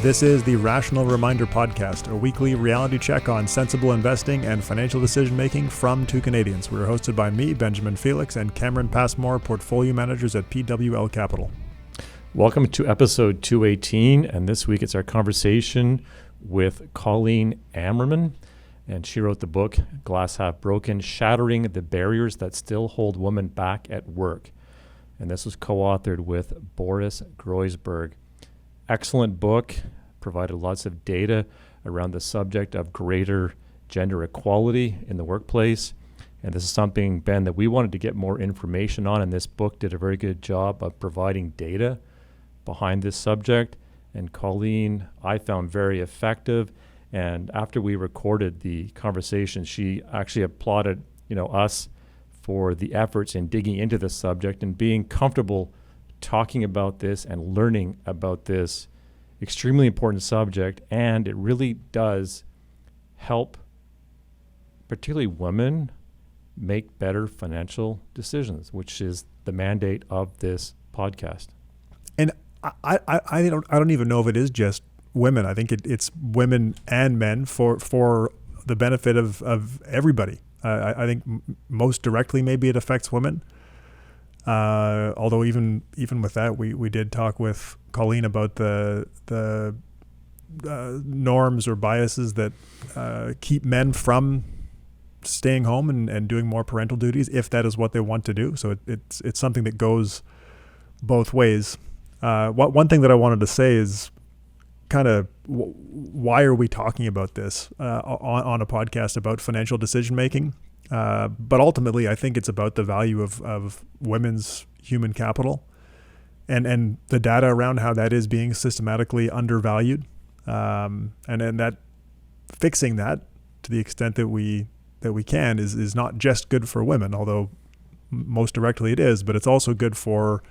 This is the Rational Reminder Podcast, a weekly reality check on sensible investing and financial decision-making from two Canadians. We're hosted by me, Benjamin Felix, and Cameron Passmore, portfolio managers at PWL Capital. Welcome to episode 218, and this week it's our conversation with Colleen Ammerman, and she wrote the book, Glass Half Broken, Shattering the Barriers That Still Hold Women Back at Work. And this was co-authored with Boris Groysberg. Excellent book, provided lots of data around the subject of greater gender equality in the workplace. And this is something, Ben, that we wanted to get more information on, and this book did a very good job of providing data behind this subject. And Colleen, I found very effective. And after we recorded the conversation, she actually applauded, us for the efforts in digging into this subject and being comfortable talking about this and learning about this extremely important subject. And it really does help particularly women make better financial decisions, which is the mandate of this podcast. And I don't even know if it is just women. I think it's women and men for the benefit of everybody. I think most directly maybe it affects women. Although even with that, we did talk with Colleen about the norms or biases that keep men from staying home and doing more parental duties if that is what they want to do. So it's something that goes both ways. One thing that I wanted to say is kind of why are we talking about this on a podcast about financial decision making? But ultimately, I think it's about the value of women's human capital and the data around how that is being systematically undervalued. And that fixing that to the extent that we can is not just good for women, although most directly it is, but it's also good for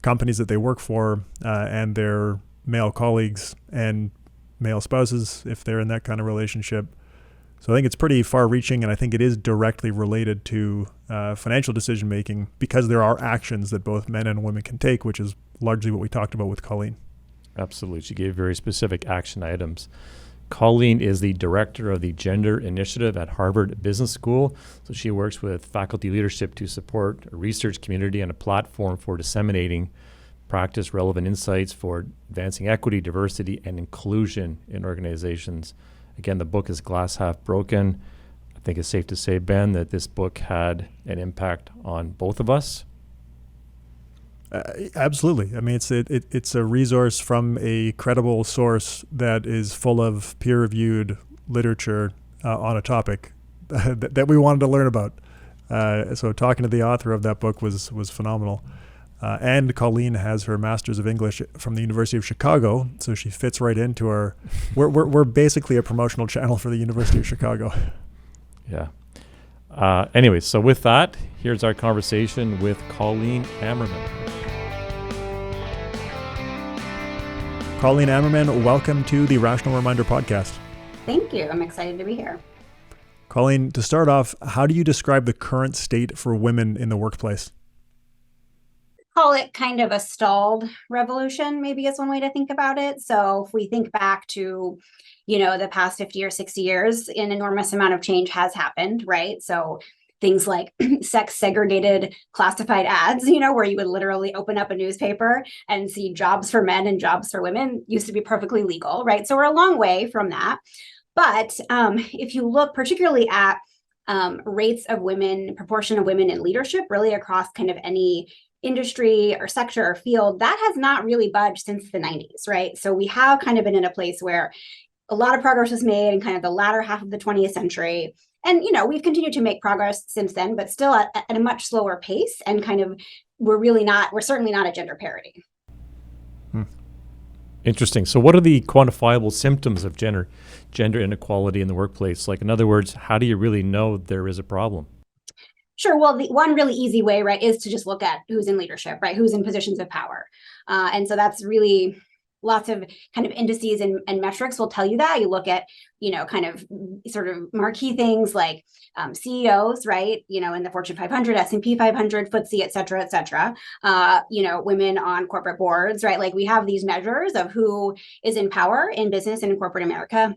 companies that they work for and their male colleagues and male spouses if they're in that kind of relationship. So I think it's pretty far-reaching, and I think it is directly related to financial decision-making because there are actions that both men and women can take, which is largely what we talked about with Colleen. Absolutely. She gave very specific action items. Colleen is the director of the Gender Initiative at Harvard Business School. So she works with faculty leadership to support a research community and a platform for disseminating practice-relevant insights for advancing equity, diversity, and inclusion in organizations. Again, the book is Glass Half Broken. I think it's safe to say, Ben, that this book had an impact on both of us. Absolutely. I mean, it's a resource from a credible source that is full of peer-reviewed literature on a topic that we wanted to learn about. So talking to the author of that book was phenomenal. And Colleen has her Master's of English from the University of Chicago, so she fits right into our. We're basically a promotional channel for the University of Chicago. Yeah. Anyway, so with that, here's our conversation with Colleen Ammerman. Colleen Ammerman, welcome to the Rational Reminder Podcast. Thank you. I'm excited to be here. Colleen, to start off, how do you describe the current state for women in the workplace? Call it kind of a stalled revolution, maybe is one way to think about it. So if we think back to, the past 50 or 60 years, an enormous amount of change has happened, right? So things like sex segregated classified ads, where you would literally open up a newspaper and see jobs for men and jobs for women used to be perfectly legal, right? So we're a long way from that. But if you look particularly at rates of women, proportion of women in leadership, really across kind of any industry or sector or field, that has not really budged since the 90s, right? So we have kind of been in a place where a lot of progress was made in kind of the latter half of the 20th century. And, we've continued to make progress since then, but still at a much slower pace. And kind of, we're certainly not at gender parity. Interesting. So what are the quantifiable symptoms of gender inequality in the workplace? Like, in other words, how do you really know there is a problem? Sure. Well, the one really easy way, right, is to just look at who's in leadership, right? Who's in positions of power. And so that's really lots of kind of indices and metrics will tell you that. You look at, kind of sort of marquee things like CEOs, right? In the Fortune 500, S&P 500, FTSE, et cetera, women on corporate boards, right? Like we have these measures of who is in power in business and in corporate America.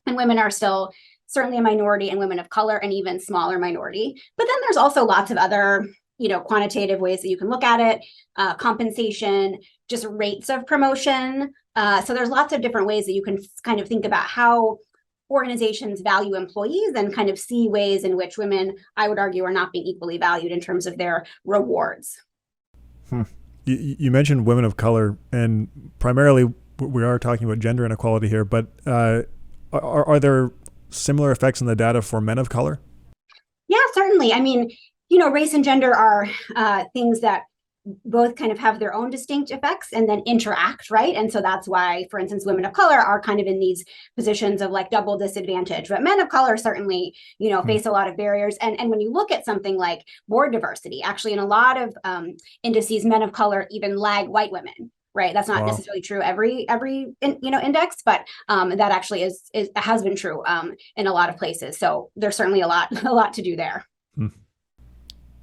And women are still certainly a minority, and women of color an even smaller minority. But then there's also lots of other, quantitative ways that you can look at it, compensation, just rates of promotion. So there's lots of different ways that you can kind of think about how organizations value employees and kind of see ways in which women, I would argue, are not being equally valued in terms of their rewards. You mentioned women of color, and primarily we are talking about gender inequality here, but are there similar effects in the data for men of color? Yeah, certainly. I mean, race and gender are things that both kind of have their own distinct effects and then interact, right? And so that's why, for instance, women of color are kind of in these positions of like double disadvantage, but men of color certainly, face a lot of barriers. And when you look at something like board diversity, actually in a lot of indices, men of color even lag white women. Right. That's not necessarily true every index, but that actually has been true in a lot of places. So there's certainly a lot to do there.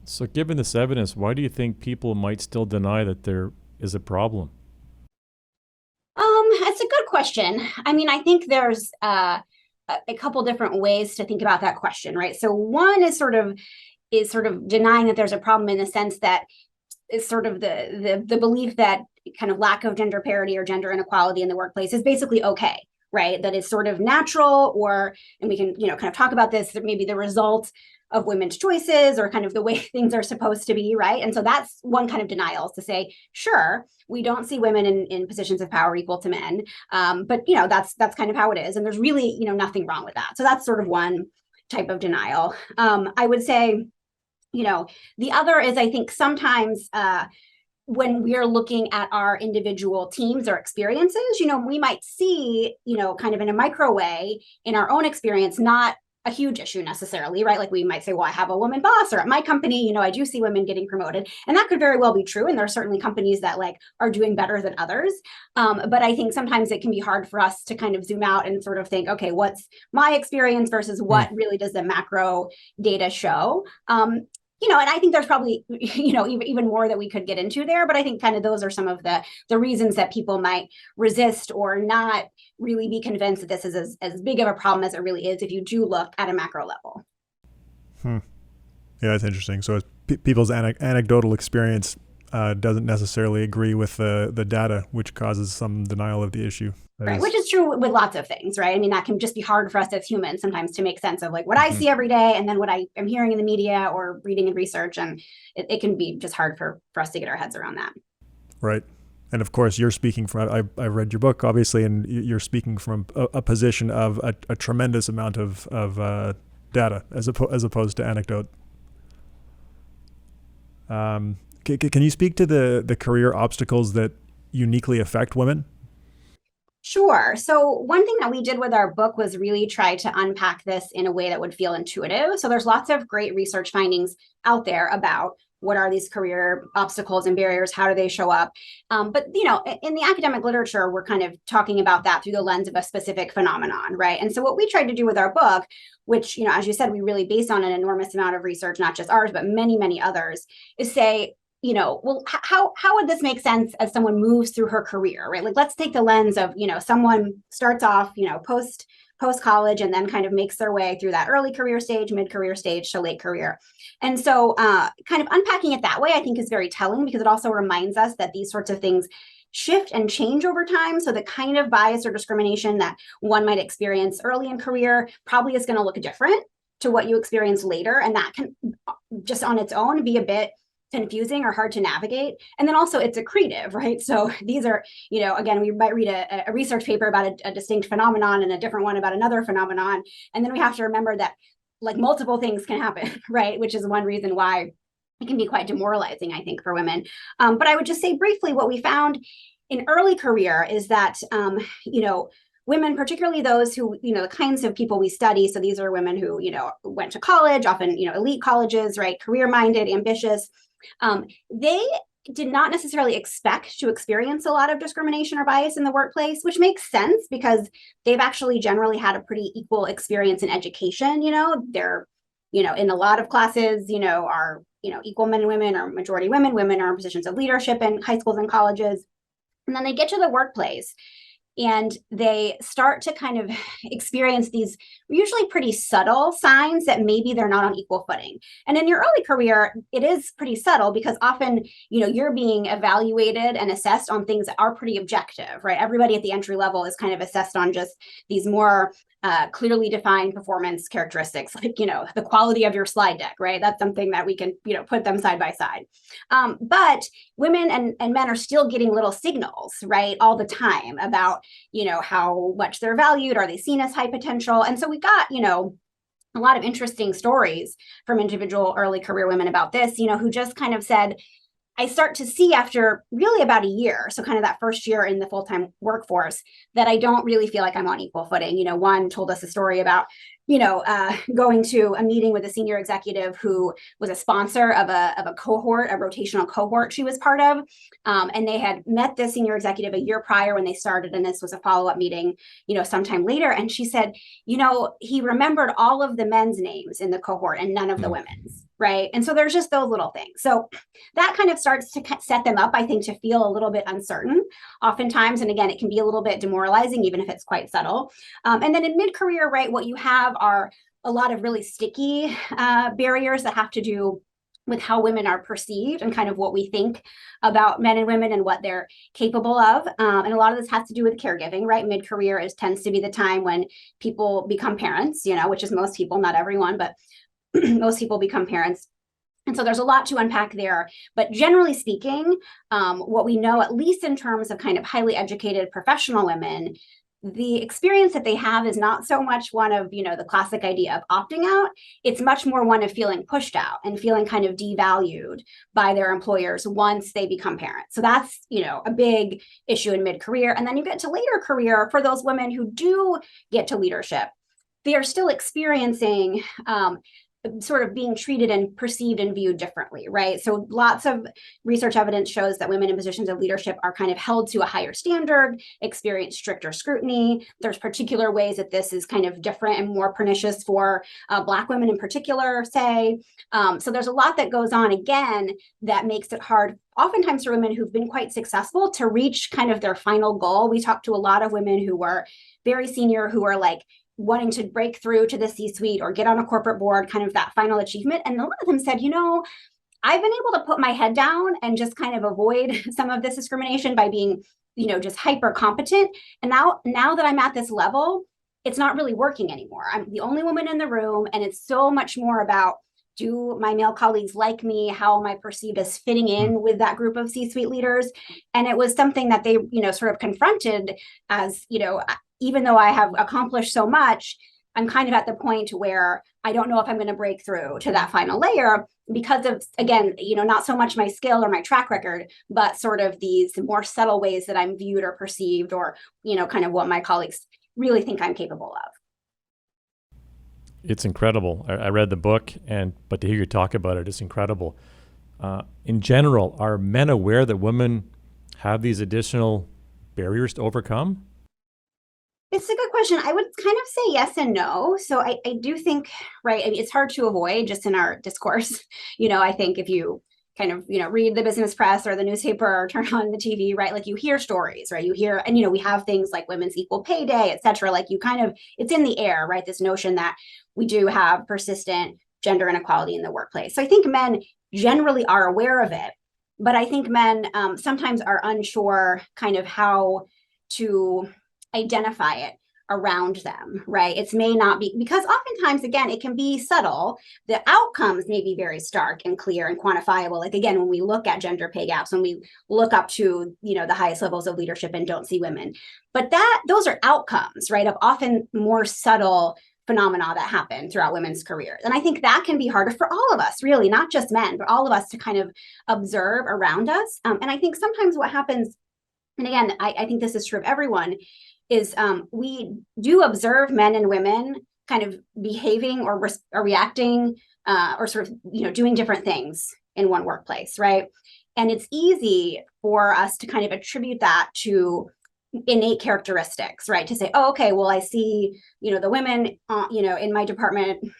So given this evidence, why do you think people might still deny that there is a problem? That's a good question. I mean, I think there's a couple different ways to think about that question, right? So one is sort of denying that there's a problem in the sense that it's sort of the belief that kind of lack of gender parity or gender inequality in the workplace is basically okay, right? That it's sort of natural, and we can, kind of talk about this, that maybe the result of women's choices or kind of the way things are supposed to be, right? And so that's one kind of denial, is to say, sure, we don't see women in positions of power equal to men, but that's kind of how it is, and there's really nothing wrong with that. So that's sort of one type of denial. I would say, the other is, I think sometimes when we're looking at our individual teams or experiences, we might see, kind of in a micro way in our own experience, not a huge issue necessarily, right? Like we might say, well, I have a woman boss, or at my company, I do see women getting promoted, and that could very well be true. And there are certainly companies that like are doing better than others. But I think sometimes it can be hard for us to kind of zoom out and sort of think, okay, what's my experience versus what really does the macro data show? And I think there's probably, even more that we could get into there, but I think kind of those are some of the reasons that people might resist or not really be convinced that this is as big of a problem as it really is if you do look at a macro level. Yeah, that's interesting. So people's anecdotal experience doesn't necessarily agree with the data, which causes some denial of the issue. Right, which is true with lots of things, right? I mean, that can just be hard for us as humans sometimes to make sense of like what I see every day and then what I am hearing in the media or reading in research. And it can be just hard for us to get our heads around that. Right. And of course, you're speaking from, I read your book, obviously, and you're speaking from a position of a tremendous amount of data as opposed to anecdote. Can you speak to the career obstacles that uniquely affect women? Sure. So one thing that we did with our book was really try to unpack this in a way that would feel intuitive. So there's lots of great research findings out there about what are these career obstacles and barriers, how do they show up? But, in the academic literature, we're kind of talking about that through the lens of a specific phenomenon, right? And so what we tried to do with our book, which, as you said, we really based on an enormous amount of research, not just ours, but many, many others, is say, well, how would this make sense as someone moves through her career, right? Like, let's take the lens of, someone starts off, post college and then kind of makes their way through that early career stage, mid-career stage to late career. And so kind of unpacking it that way, I think is very telling, because it also reminds us that these sorts of things shift and change over time. So the kind of bias or discrimination that one might experience early in career probably is going to look different to what you experience later. And that can just on its own be a bit confusing or hard to navigate. And then also it's accretive, right? So these are, again, we might read a research paper about a distinct phenomenon and a different one about another phenomenon. And then we have to remember that like multiple things can happen, right? Which is one reason why it can be quite demoralizing, I think, for women. But I would just say briefly, what we found in early career is that, women, particularly those who, the kinds of people we study. So these are women who, went to college, often, elite colleges, right? Career-minded, ambitious. They did not necessarily expect to experience a lot of discrimination or bias in the workplace, which makes sense because they've actually generally had a pretty equal experience in education. They're, in a lot of classes, are, equal men and women or majority women. Women are in positions of leadership in high schools and colleges. And then they get to the workplace and they start to kind of experience these usually pretty subtle signs that maybe they're not on equal footing. And in your early career, it is pretty subtle because often, you're being evaluated and assessed on things that are pretty objective, right? Everybody at the entry level is kind of assessed on just these more clearly defined performance characteristics, like, the quality of your slide deck, right? That's something that we can, put them side by side. But women and men are still getting little signals, right, all the time about, how much they're valued. Are they seen as high potential? And so we got, a lot of interesting stories from individual early career women about this, who just kind of said, I start to see after really about a year, so kind of that first year in the full-time workforce, that I don't really feel like I'm on equal footing. One told us a story about, going to a meeting with a senior executive who was a sponsor of a cohort, a rotational cohort she was part of. And they had met this senior executive a year prior when they started, and this was a follow-up meeting, sometime later. And she said, he remembered all of the men's names in the cohort and none of the women's. Right. And so there's just those little things. So that kind of starts to set them up, I think, to feel a little bit uncertain oftentimes. And again, it can be a little bit demoralizing, even if it's quite subtle. And then in mid-career, right, what you have are a lot of really sticky barriers that have to do with how women are perceived and kind of what we think about men and women and what they're capable of. And a lot of this has to do with caregiving, right? Mid-career tends to be the time when people become parents, which is most people, not everyone, but most people become parents. And so there's a lot to unpack there. But generally speaking, what we know, at least in terms of kind of highly educated professional women, the experience that they have is not so much one of, the classic idea of opting out. It's much more one of feeling pushed out and feeling kind of devalued by their employers once they become parents. So that's, a big issue in mid-career. And then you get to later career for those women who do get to leadership. They are still experiencing sort of being treated and perceived and viewed differently, right? So lots of research evidence shows that women in positions of leadership are kind of held to a higher standard, experience stricter scrutiny. There's particular ways that this is kind of different and more pernicious for Black women in particular, say. So there's a lot that goes on, again, that makes it hard oftentimes for women who've been quite successful to reach kind of their final goal. We talked to a lot of women who were very senior, who are like, wanting to break through to the C-suite or get on a corporate board, kind of that final achievement. And a lot of them said, I've been able to put my head down and just kind of avoid some of this discrimination by being, just hyper competent. And now that I'm at this level, it's not really working anymore. I'm the only woman in the room. And it's so much more about, do my male colleagues like me? How am I perceived as fitting in with that group of C-suite leaders? And it was something that they, sort of confronted as, even though I have accomplished so much, I'm kind of at the point where I don't know if I'm going to break through to that final layer because of, again, not so much my skill or my track record, but sort of these more subtle ways that I'm viewed or perceived or, kind of what my colleagues really think I'm capable of. It's incredible. I read the book, but to hear you talk about it, it's incredible. In general, are men aware that women have these additional barriers to overcome? It's a good question. I would kind of say yes and no. So I do think, right, it's hard to avoid just in our discourse. I think if you kind of, read the business press or the newspaper or turn on the TV, right, like you hear stories, right, you hear, and, we have things like Women's Equal Pay Day, et cetera, like you kind of, it's in the air, right, this notion that we do have persistent gender inequality in the workplace. So I think men generally are aware of it, but I think men sometimes are unsure kind of how to identify it around them, right? It may not be, because oftentimes, again, it can be subtle. The outcomes may be very stark and clear and quantifiable. Like, again, when we look at gender pay gaps, when we look up to, the highest levels of leadership and don't see women, but those are outcomes, right, of often more subtle phenomena that happen throughout women's careers. And I think that can be harder for all of us, really, not just men, but all of us to kind of observe around us. And I think sometimes what happens, and again, I think this is true of everyone, is we do observe men and women kind of behaving or reacting or sort of, doing different things in one workplace, right? And it's easy for us to kind of attribute that to innate characteristics, right? To say, oh, okay, well, I see, the women, in my department,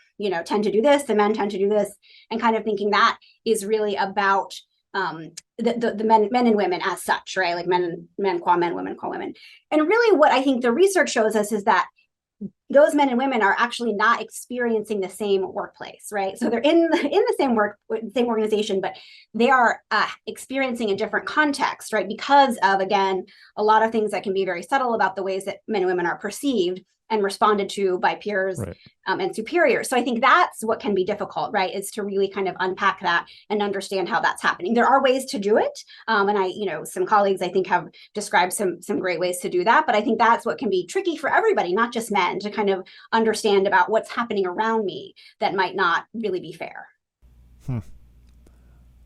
tend to do this, the men tend to do this, and kind of thinking that is really about the men and women as such, right? Like men qua men, women qua women. And really what I think the research shows us is that those men and women are actually not experiencing the same workplace, right? So they're in the same organization, but they are experiencing a different context, right? Because of, again, a lot of things that can be very subtle about the ways that men and women are perceived and responded to by peers, right, and superiors. So I think that's what can be difficult, right? Is to really kind of unpack that and understand how that's happening. There are ways to do it. And some colleagues I think have described some great ways to do that, but I think that's what can be tricky for everybody, not just men, to kind of understand about what's happening around me that might not really be fair.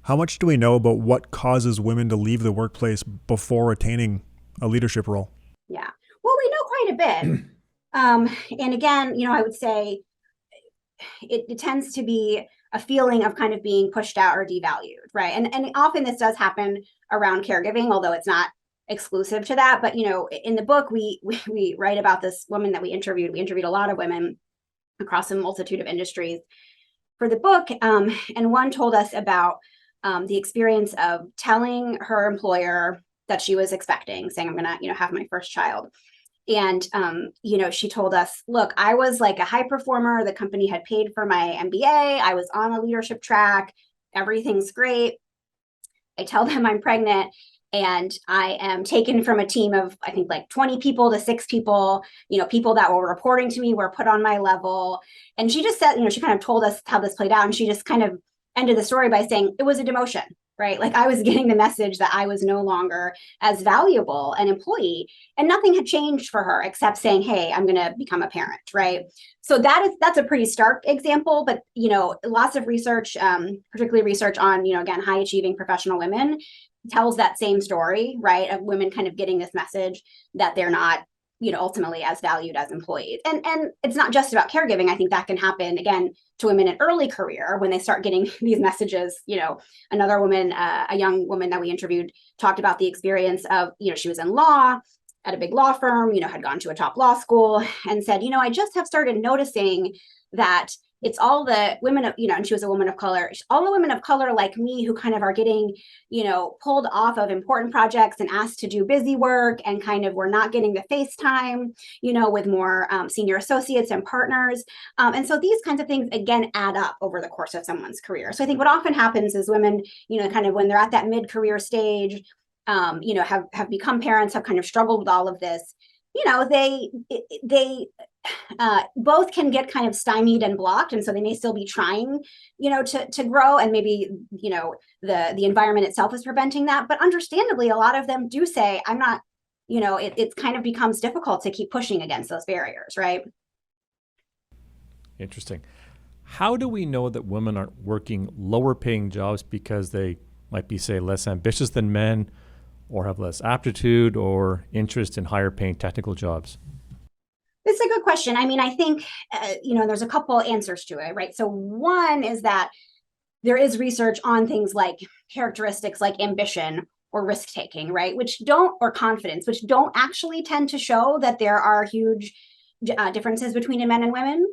How much do we know about what causes women to leave the workplace before attaining a leadership role? Yeah, well, we know quite a bit. And again, I would say it tends to be a feeling of kind of being pushed out or devalued, right? And often this does happen around caregiving, although it's not exclusive to that. But, in the book, we write about this woman that we interviewed. We interviewed a lot of women across a multitude of industries for the book. And one told us about the experience of telling her employer that she was expecting, saying, I'm going to, have my first child. And, she told us, look, I was like a high performer. The company had paid for my MBA. I was on a leadership track. Everything's great. I tell them I'm pregnant and I am taken from a team of, I think, like 20 people to 6 people, people that were reporting to me were put on my level. And she just said, she kind of told us how this played out. And she just kind of ended the story by saying it was a demotion, right? Like I was getting the message that I was no longer as valuable an employee, and nothing had changed for her except saying, hey, I'm going to become a parent, right? So that's a pretty stark example, but, lots of research, particularly research on, again, high achieving professional women tells that same story, right? Of women kind of getting this message that they're not, ultimately as valued as employees. And it's not just about caregiving. I think that can happen, again, to women in early career when they start getting these messages. Another woman, a young woman that we interviewed, talked about the experience of, she was in law at a big law firm, had gone to a top law school, and said, I just have started noticing that it's all the women of, and she was a woman of color, all the women of color like me who kind of are getting, pulled off of important projects and asked to do busy work, and kind of we're not getting the face time, with more senior associates and partners. And so these kinds of things, again, add up over the course of someone's career. So I think what often happens is women, kind of when they're at that mid-career stage, have become parents, have kind of struggled with all of this, they both can get kind of stymied and blocked. And so they may still be trying, to grow, and maybe, the environment itself is preventing that. But understandably, a lot of them do say, I'm not, it kind of becomes difficult to keep pushing against those barriers, right? Interesting. How do we know that women aren't working lower paying jobs because they might be, say, less ambitious than men, or have less aptitude or interest in higher paying technical jobs? It's a good question. I mean, I think, there's a couple answers to it, right? So one is that there is research on things like characteristics like ambition or risk-taking, right? Or confidence, which don't actually tend to show that there are huge differences between men and women.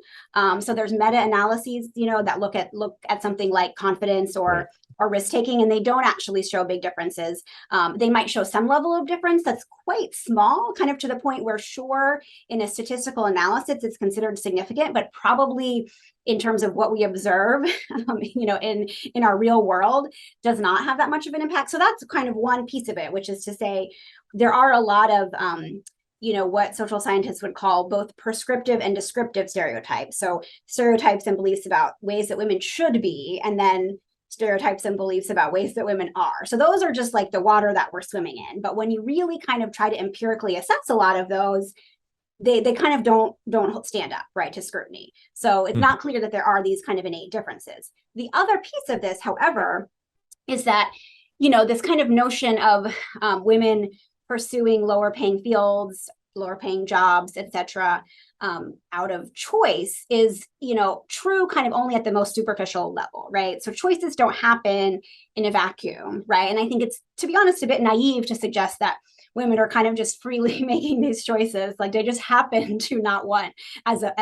So there's meta-analyses, that look at something like confidence or risk-taking, and they don't actually show big differences. They might show some level of difference that's quite small, kind of to the point where, sure, in a statistical analysis, it's considered significant, but probably in terms of what we observe, in our real world, does not have that much of an impact. So that's kind of one piece of it, which is to say there are a lot of what social scientists would call both prescriptive and descriptive stereotypes. So stereotypes and beliefs about ways that women should be, and then stereotypes and beliefs about ways that women are. So those are just like the water that we're swimming in. But when you really kind of try to empirically assess a lot of those, they kind of don't stand up, right, to scrutiny. So it's not clear that there are these kind of innate differences. The other piece of this, however, is that, this kind of notion of women pursuing lower paying fields, lower paying jobs, et cetera, out of choice is, true kind of only at the most superficial level, right? So choices don't happen in a vacuum, right? And I think it's, to be honest, a bit naive to suggest that women are kind of just freely making these choices. Like they just happen to not want as a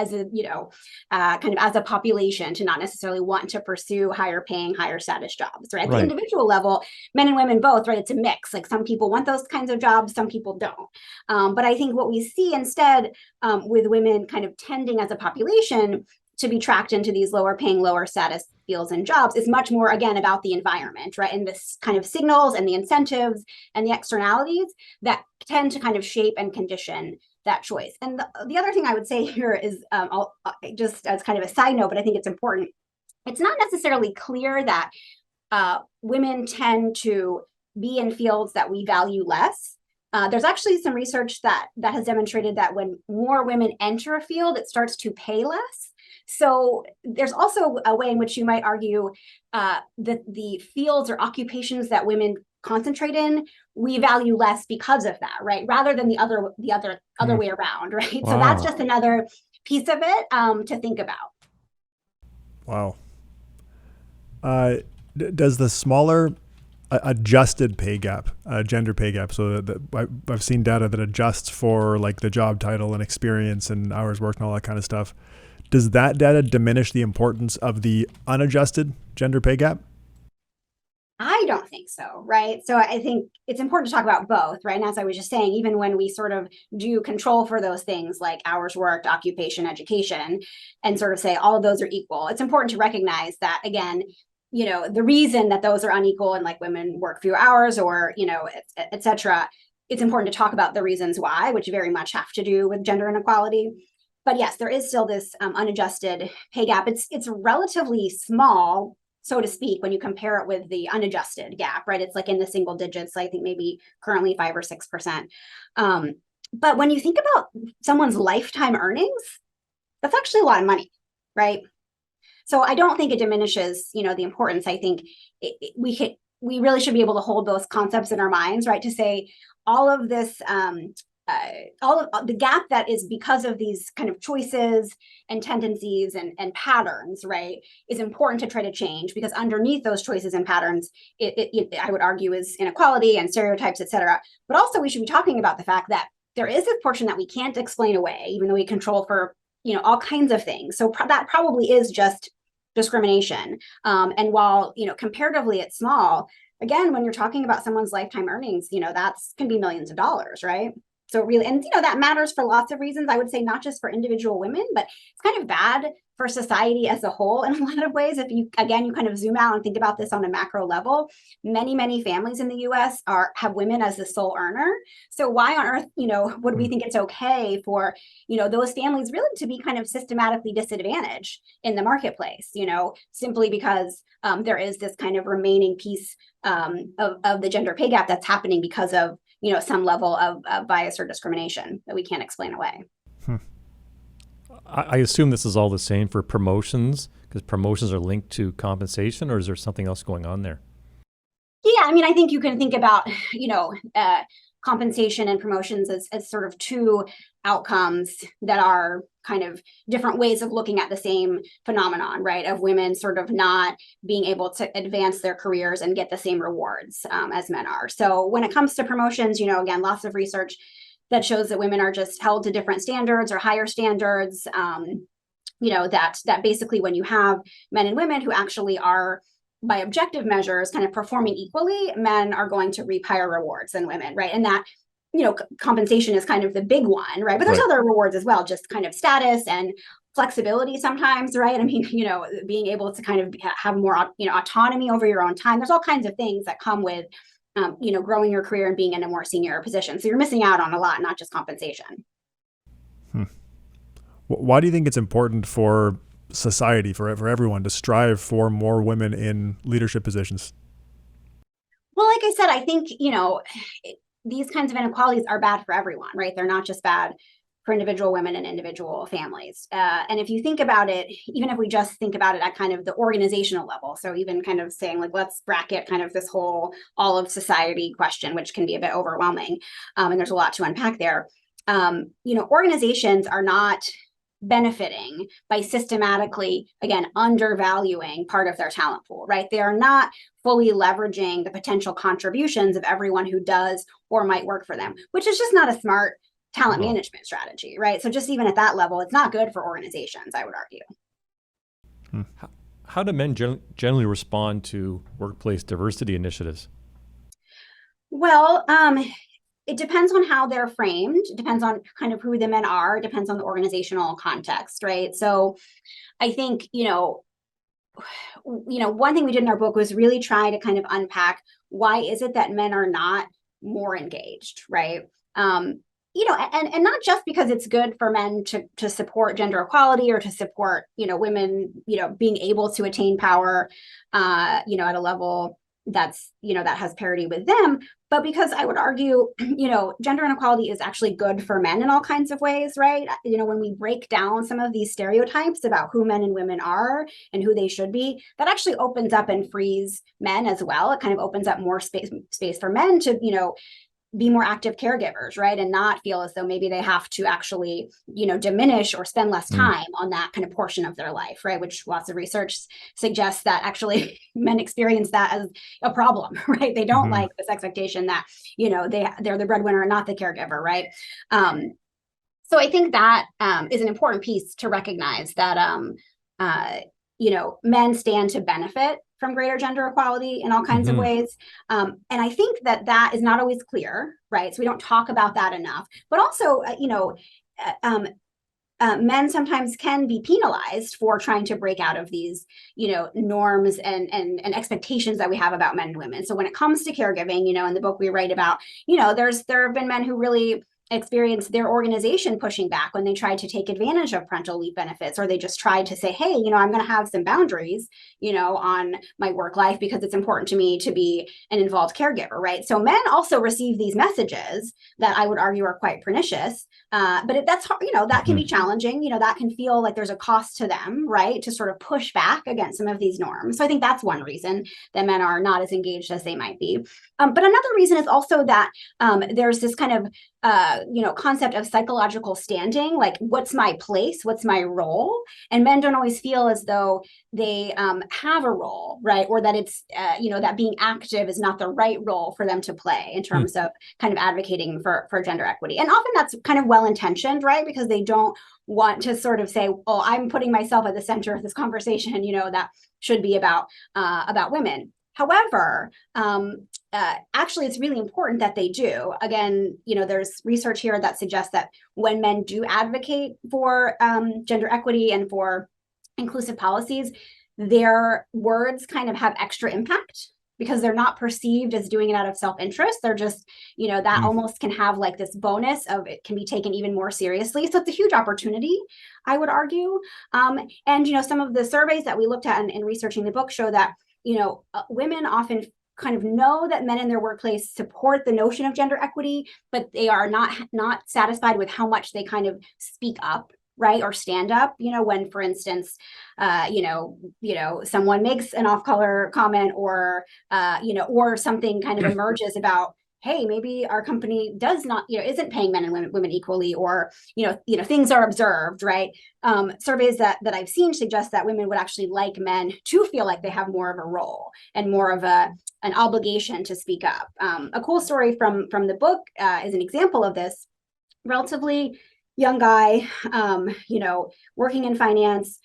kind of as a population to not necessarily want to pursue higher paying, higher status jobs, right? At the individual level, men and women both, right? It's a mix. Like some people want those kinds of jobs, some people don't. But I think what we see instead with women kind of tending as a population to be tracked into these lower paying, lower status fields and jobs is much more, again, about the environment, right? And this kind of signals and the incentives and the externalities that tend to kind of shape and condition that choice. And the other thing I would say here is just as kind of a side note, but I think it's important. It's not necessarily clear that women tend to be in fields that we value less. There's actually some research that has demonstrated that when more women enter a field, it starts to pay less. So there's also a way in which you might argue that the fields or occupations that women concentrate in, we value less because of that, right? Rather than the other way around, right? Wow. So that's just another piece of it to think about. Wow. Does the smaller adjusted pay gap, gender pay gap, so that I've seen data that adjusts for like the job title and experience and hours worked and all that kind of stuff. Does that data diminish the importance of the unadjusted gender pay gap? I don't think so, right? So I think it's important to talk about both, right? And as I was just saying, even when we sort of do control for those things like hours worked, occupation, education, and sort of say all of those are equal, it's important to recognize that, again, the reason that those are unequal and like women work fewer hours or, et cetera, it's important to talk about the reasons why, which very much have to do with gender inequality. But yes, there is still this unadjusted pay gap. It's relatively small, so to speak, when you compare it with the unadjusted gap, right? It's like in the single digits, I think maybe currently 5 or 6%. But when you think about someone's lifetime earnings, that's actually a lot of money, right? So I don't think it diminishes, the importance. I think we really should be able to hold those concepts in our minds, right? To say all of this, all of the gap that is because of these kind of choices and tendencies and patterns, right, is important to try to change, because underneath those choices and patterns, I would argue is inequality and stereotypes, et cetera. But also we should be talking about the fact that there is a portion that we can't explain away, even though we control for, all kinds of things. So that probably is just discrimination. And while, comparatively it's small, again, when you're talking about someone's lifetime earnings, that's can be millions of dollars, right? So really, and that matters for lots of reasons. I would say not just for individual women, but it's kind of bad for society as a whole in a lot of ways. If you kind of zoom out and think about this on a macro level, many families in the US have women as the sole earner. So why on earth, would we think it's okay for, those families really to be kind of systematically disadvantaged in the marketplace, simply because there is this kind of remaining piece of the gender pay gap that's happening because of some level of bias or discrimination that we can't explain away. I assume this is all the same for promotions, because promotions are linked to compensation, or is there something else going on there? Yeah, I think you can think about, compensation and promotions as sort of two outcomes that are kind of different ways of looking at the same phenomenon, right? Of women sort of not being able to advance their careers and get the same rewards as men are. So when it comes to promotions, again, lots of research that shows that women are just held to different standards or higher standards. That basically when you have men and women who actually are, by objective measures, kind of performing equally, men are going to reap higher rewards than women, right? And that, compensation is kind of the big one, right? But there's other rewards as well, just kind of status and flexibility sometimes, right? Being able to kind of have more, autonomy over your own time. There's all kinds of things that come with, growing your career and being in a more senior position. So you're missing out on a lot, not just compensation. Why do you think it's important for society, for everyone, to strive for more women in leadership positions? Well, like I said, I think, these kinds of inequalities are bad for everyone, right? They're not just bad for individual women and individual families. And if you think about it, even if we just think about it at kind of the organizational level, so even kind of saying like, let's bracket kind of this whole all of society question, which can be a bit overwhelming. And there's a lot to unpack there. Organizations are not benefiting by systematically, again, undervaluing part of their talent pool, right? They are not fully leveraging the potential contributions of everyone who does or might work for them, which is just not a smart talent management strategy, right? So just even at that level, it's not good for organizations, I would argue. How do men generally respond to workplace diversity initiatives? Well, it depends on how they're framed. It depends on kind of who the men are. It depends on the organizational context, right? So I think, one thing we did in our book was really try to kind of unpack why is it that men are not more engaged, right? And not just because it's good for men to support gender equality or to support, women, being able to attain power, at a level that's, that has parity with them, but because I would argue, gender inequality is actually good for men in all kinds of ways, right? When we break down some of these stereotypes about who men and women are and who they should be, that actually opens up and frees men as well. It kind of opens up more space for men to, be more active caregivers, right? And not feel as though maybe they have to actually, diminish or spend less time on that kind of portion of their life, right? Which lots of research suggests that actually men experience that as a problem, right? They don't like this expectation that, they're the breadwinner and not the caregiver, right? So I think that is an important piece to recognize that, men stand to benefit from greater gender equality in all kinds of ways. And I think that is not always clear, right? So we don't talk about that enough, but also, men sometimes can be penalized for trying to break out of these, norms and expectations that we have about men and women. So when it comes to caregiving, in the book we write about, there have been men who really experienced their organization pushing back when they tried to take advantage of parental leave benefits, or they just tried to say, hey, I'm going to have some boundaries, on my work life because it's important to me to be an involved caregiver, right? So men also receive these messages that I would argue are quite pernicious, but that's hard, that can be challenging, that can feel like there's a cost to them, right? To sort of push back against some of these norms. So I think that's one reason that men are not as engaged as they might be. But another reason is also that there's this kind of concept of psychological standing, like what's my place, what's my role? And men don't always feel as though they have a role, right? Or that it's, that being active is not the right role for them to play in terms of kind of advocating for gender equity. And often that's kind of well-intentioned, right? Because they don't want to sort of say, oh, I'm putting myself at the center of this conversation, that should be about women. However, actually, it's really important that they do. Again, there's research here that suggests that when men do advocate for gender equity and for inclusive policies, their words kind of have extra impact because they're not perceived as doing it out of self-interest. They're just, that almost can have like this bonus of it can be taken even more seriously. So it's a huge opportunity, I would argue. And, some of the surveys that we looked at in researching the book show that, women often kind of know that men in their workplace support the notion of gender equity, but they are not satisfied with how much they kind of speak up, right? Or stand up, when, for instance, someone makes an off-color comment or something kind of emerges about, hey, maybe our company does not, isn't paying men and women equally, or, things are observed, right? Surveys that I've seen suggest that women would actually like men to feel like they have more of a role and more of an obligation to speak up. A cool story from the book is an example of this. Relatively young guy, working in finance,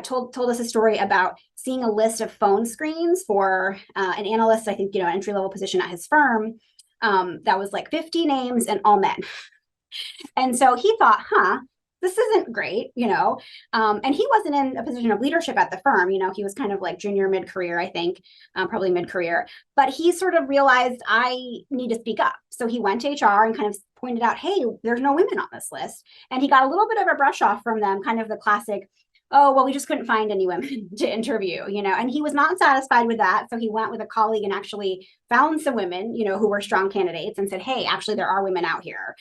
told us a story about seeing a list of phone screens for an analyst, I think, an entry-level position at his firm. That was like 50 names and all men. And so he thought, this isn't great, and he wasn't in a position of leadership at the firm. He was kind of like junior mid-career, I think, probably mid-career, but he sort of realized I need to speak up. So he went to HR and kind of pointed out, hey, there's no women on this list. And he got a little bit of a brush off from them, kind of the classic, oh, well, we just couldn't find any women to interview, and he was not satisfied with that. So he went with a colleague and actually found some women, who were strong candidates and said, hey, actually, there are women out here,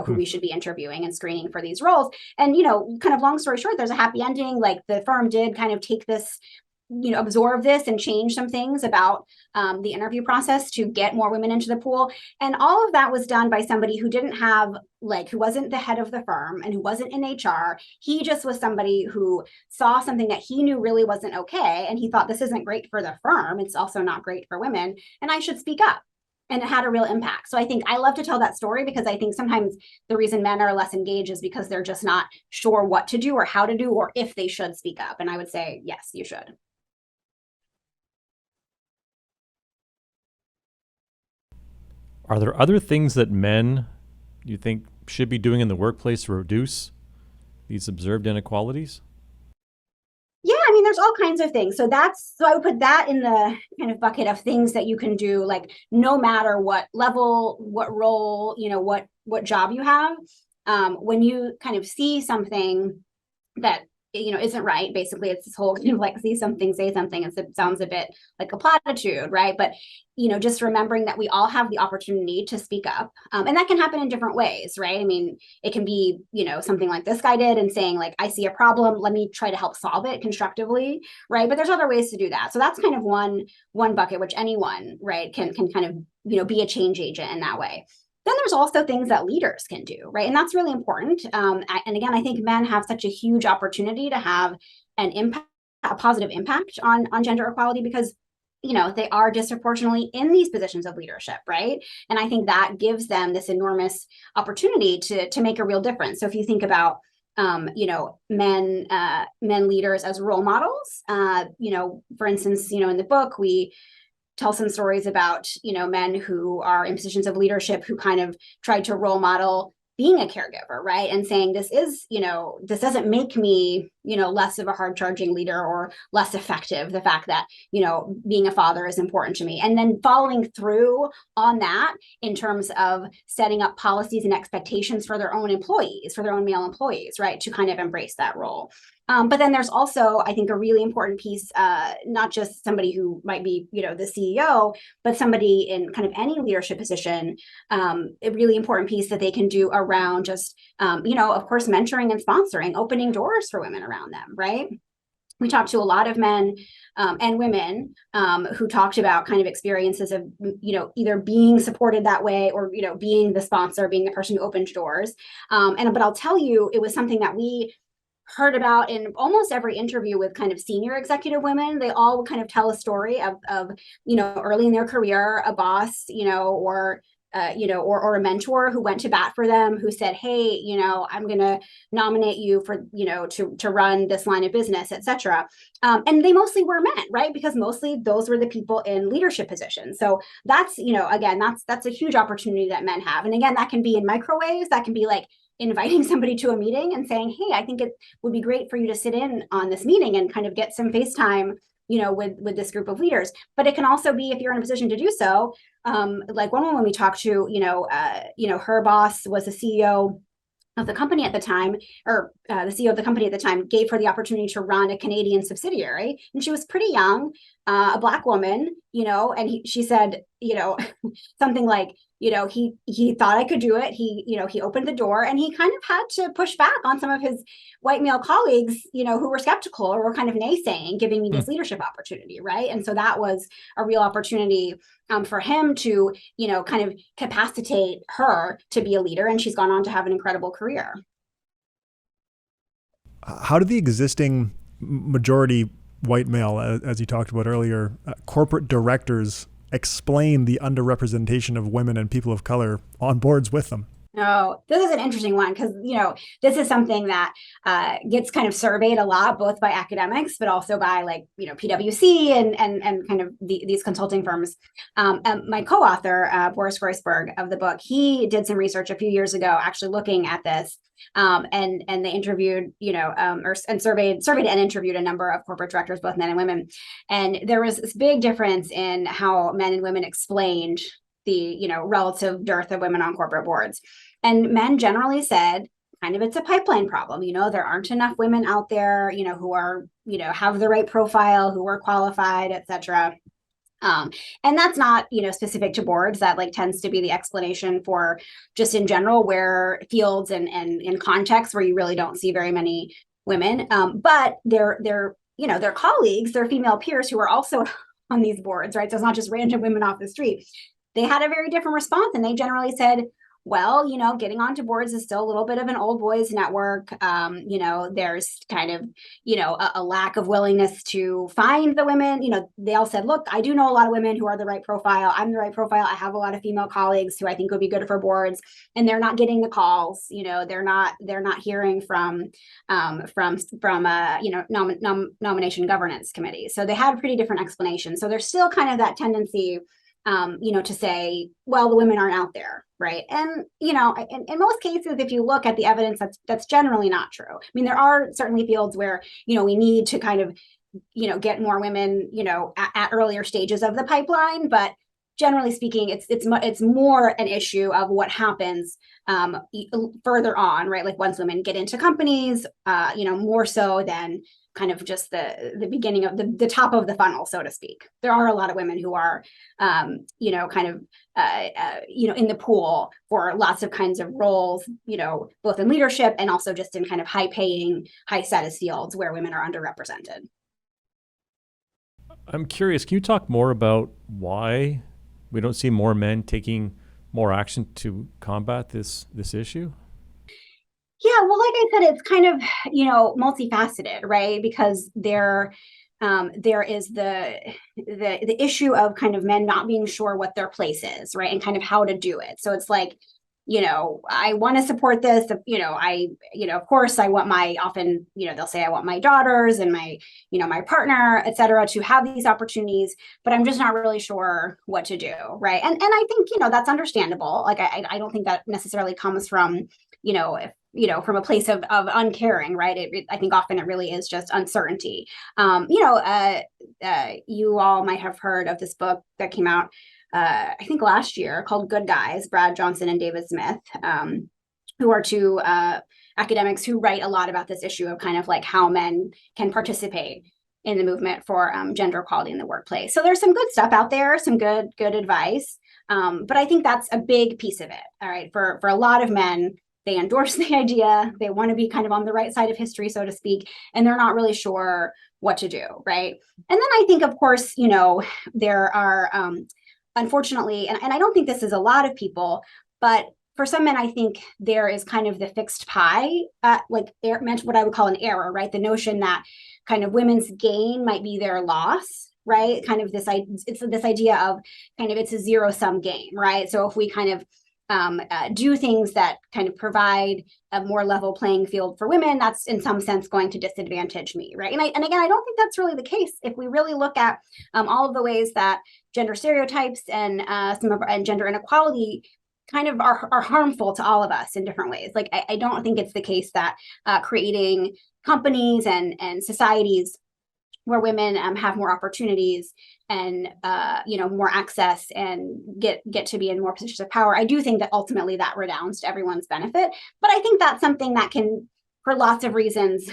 who we should be interviewing and screening for these roles. And, kind of long story short, there's a happy ending. Like the firm did kind of take this absorb this and change some things about the interview process to get more women into the pool. And all of that was done by somebody who didn't have who wasn't the head of the firm and who wasn't in HR. He just was somebody who saw something that he knew really wasn't okay. And he thought, this isn't great for the firm. It's also not great for women. And I should speak up. And it had a real impact. So I think I love to tell that story because I think sometimes the reason men are less engaged is because they're just not sure what to do or how to do or if they should speak up. And I would say, yes, you should. Are there other things that men you think should be doing in the workplace to reduce these observed inequalities? Yeah, I mean, there's all kinds of things. So I would put that in the kind of bucket of things that you can do, like no matter what level, what role, what job you have. When you kind of see something that isn't right, basically it's this whole kind of like see something, say something. It sounds a bit like a platitude, right? But just remembering that we all have the opportunity to speak up, and that can happen in different ways, right? I mean, it can be something like this guy did and saying like, I see a problem, let me try to help solve it constructively, right? But there's other ways to do that. So that's kind of one bucket, which anyone, right, can kind of be a change agent in that way. Then there's also things that leaders can do, right? And that's really important. And again, I think men have such a huge opportunity to have a positive impact on gender equality because, they are disproportionately in these positions of leadership, right? And I think that gives them this enormous opportunity to make a real difference. So if you think about, men leaders as role models, for instance, in the book, we tell some stories about, men who are in positions of leadership who kind of tried to role model being a caregiver, right? And saying this doesn't make me, less of a hard charging leader or less effective. The fact that, being a father is important to me. And then following through on that in terms of setting up policies and expectations for their own employees, for their own male employees, right? To kind of embrace that role. But then there's also, I think, a really important piece, not just somebody who might be, the CEO, but somebody in kind of any leadership position, a really important piece that they can do around just, of course, mentoring and sponsoring, opening doors for women around them, right? We talked to a lot of men and women who talked about kind of experiences of, either being supported that way or, being the sponsor, being the person who opened doors. But I'll tell you, it was something that we heard about in almost every interview with kind of senior executive women. They all would kind of tell a story of early in their career, a boss, or a mentor who went to bat for them, who said, hey, I'm going to nominate you for, to run this line of business, et cetera. And they mostly were men, right? Because mostly those were the people in leadership positions. So that's, again, that's a huge opportunity that men have. And again, that can be in microwaves. That can be like inviting somebody to a meeting and saying, hey, I think it would be great for you to sit in on this meeting and kind of get some face time, with this group of leaders. But it can also be, if you're in a position to do so, like one woman we talked to, her boss was the CEO of the company at the time, or the CEO of the company at the time gave her the opportunity to run a Canadian subsidiary. And she was pretty young, a Black woman, and she said, something like, he thought I could do it. He opened the door and he kind of had to push back on some of his white male colleagues, who were skeptical or were kind of naysaying, giving me this leadership opportunity. Right. And so that was a real opportunity for him to, kind of capacitate her to be a leader. And she's gone on to have an incredible career. How do the existing majority white male, as you talked about earlier, corporate directors explain the underrepresentation of women and people of color on boards with them? Oh, this is an interesting one because, this is something that gets kind of surveyed a lot, both by academics, but also by PwC and kind of these consulting firms. My co-author, Boris Kreuzberg of the book, he did some research a few years ago, actually looking at this. And they interviewed, surveyed and interviewed a number of corporate directors, both men and women. And there was this big difference in how men and women explained the, relative dearth of women on corporate boards. And men generally said, kind of, it's a pipeline problem. There aren't enough women out there, who are, have the right profile, who are qualified, et cetera. And that's not, specific to boards. That tends to be the explanation for just in general where fields and in contexts where you really don't see very many women. But there their colleagues, their female peers who are also on these boards, right? So it's not just random women off the street. They had a very different response, and they generally said, well, getting onto boards is still a little bit of an old boys network. There's kind of, a lack of willingness to find the women. They all said, look, I do know a lot of women who are the right profile. I'm the right profile. I have a lot of female colleagues who I think would be good for boards, and they're not getting the calls. They're not hearing from nomination governance committees. So they had pretty different explanations. So there's still kind of that tendency to say, well, the women aren't out there, right? And, in most cases, if you look at the evidence, that's generally not true. I mean, there are certainly fields where, we need to kind of, get more women, at earlier stages of the pipeline, but generally speaking, it's more an issue of what happens further on, right? Like once women get into companies, more so than kind of just the beginning of the top of the funnel, so to speak. There are a lot of women who are, in the pool for lots of kinds of roles, both in leadership and also just in kind of high paying, high status fields where women are underrepresented. I'm curious, can you talk more about why we don't see more men taking more action to combat this issue? Yeah, well, like I said, it's kind of, multifaceted, right? Because there is the issue of kind of men not being sure what their place is, right? And kind of how to do it. So it's like, I want to support this, of course I want they'll say I want my daughters and my, my partner, et cetera, to have these opportunities, but I'm just not really sure what to do. Right. And I think, that's understandable. Like, I don't think that necessarily comes from, from a place of uncaring, right? I think often it really is just uncertainty. You all might have heard of this book that came out, I think last year, called Good Guys, Brad Johnson and David Smith, who are two academics who write a lot about this issue of kind of like how men can participate in the movement for gender equality in the workplace. So there's some good stuff out there, some good advice. But I think that's a big piece of it. All right. For a lot of men, they endorse the idea. They want to be kind of on the right side of history, so to speak, and they're not really sure what to do. Right. And then I think, of course, there are, unfortunately, and I don't think this is a lot of people, but for some men, I think there is kind of the fixed pie, what I would call an error, right? The notion that kind of women's gain might be their loss, right? Kind of this idea of kind of it's a zero-sum game, right? So if we kind of do things that kind of provide a more level playing field for women, that's in some sense going to disadvantage me, right? And again, I don't think that's really the case. If we really look at all of the ways that gender stereotypes and gender inequality kind of are harmful to all of us in different ways. Like, I don't think it's the case that creating companies and societies where women have more opportunities and more access and get to be in more positions of power. I do think that ultimately that redounds to everyone's benefit. But I think that's something that can, for lots of reasons,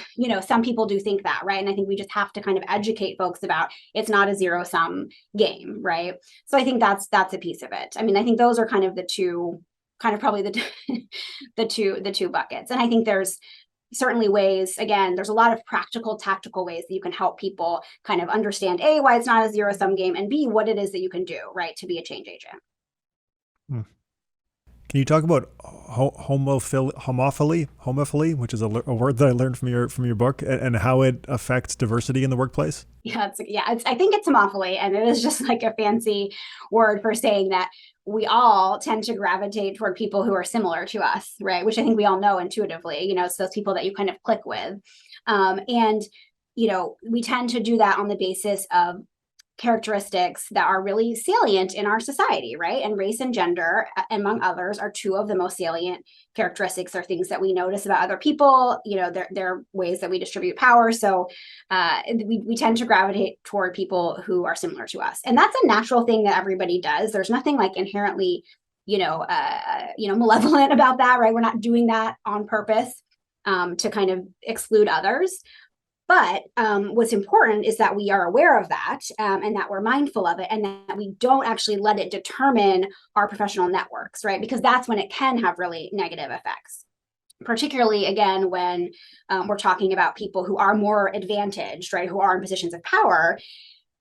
some people do think that, right? And I think we just have to kind of educate folks about it's not a zero-sum game, right? So I think that's a piece of it. I mean, I think those are kind of the two, probably the two buckets. And I think there's certainly ways, again, there's a lot of practical, tactical ways that you can help people kind of understand, A, why it's not a zero-sum game, and B, what it is that you can do, right, to be a change agent. Can you talk about homophily, which is a word that I learned from your book, and how it affects diversity in the workplace? I think it's homophily, and it is just like a fancy word for saying that we all tend to gravitate toward people who are similar to us, right? Which I think we all know intuitively, it's those people that you kind of click with. And we tend to do that on the basis of characteristics that are really salient in our society, right? And race and gender, among others, are two of the most salient characteristics or things that we notice about other people. They're ways that we distribute power. So we tend to gravitate toward people who are similar to us. And that's a natural thing that everybody does. There's nothing like inherently, malevolent about that, right? We're not doing that on purpose to kind of exclude others. But what's important is that we are aware of that and that we're mindful of it, and that we don't actually let it determine our professional networks, right? Because that's when it can have really negative effects. particularly again, when we're talking about people who are more advantaged, right, who are in positions of power.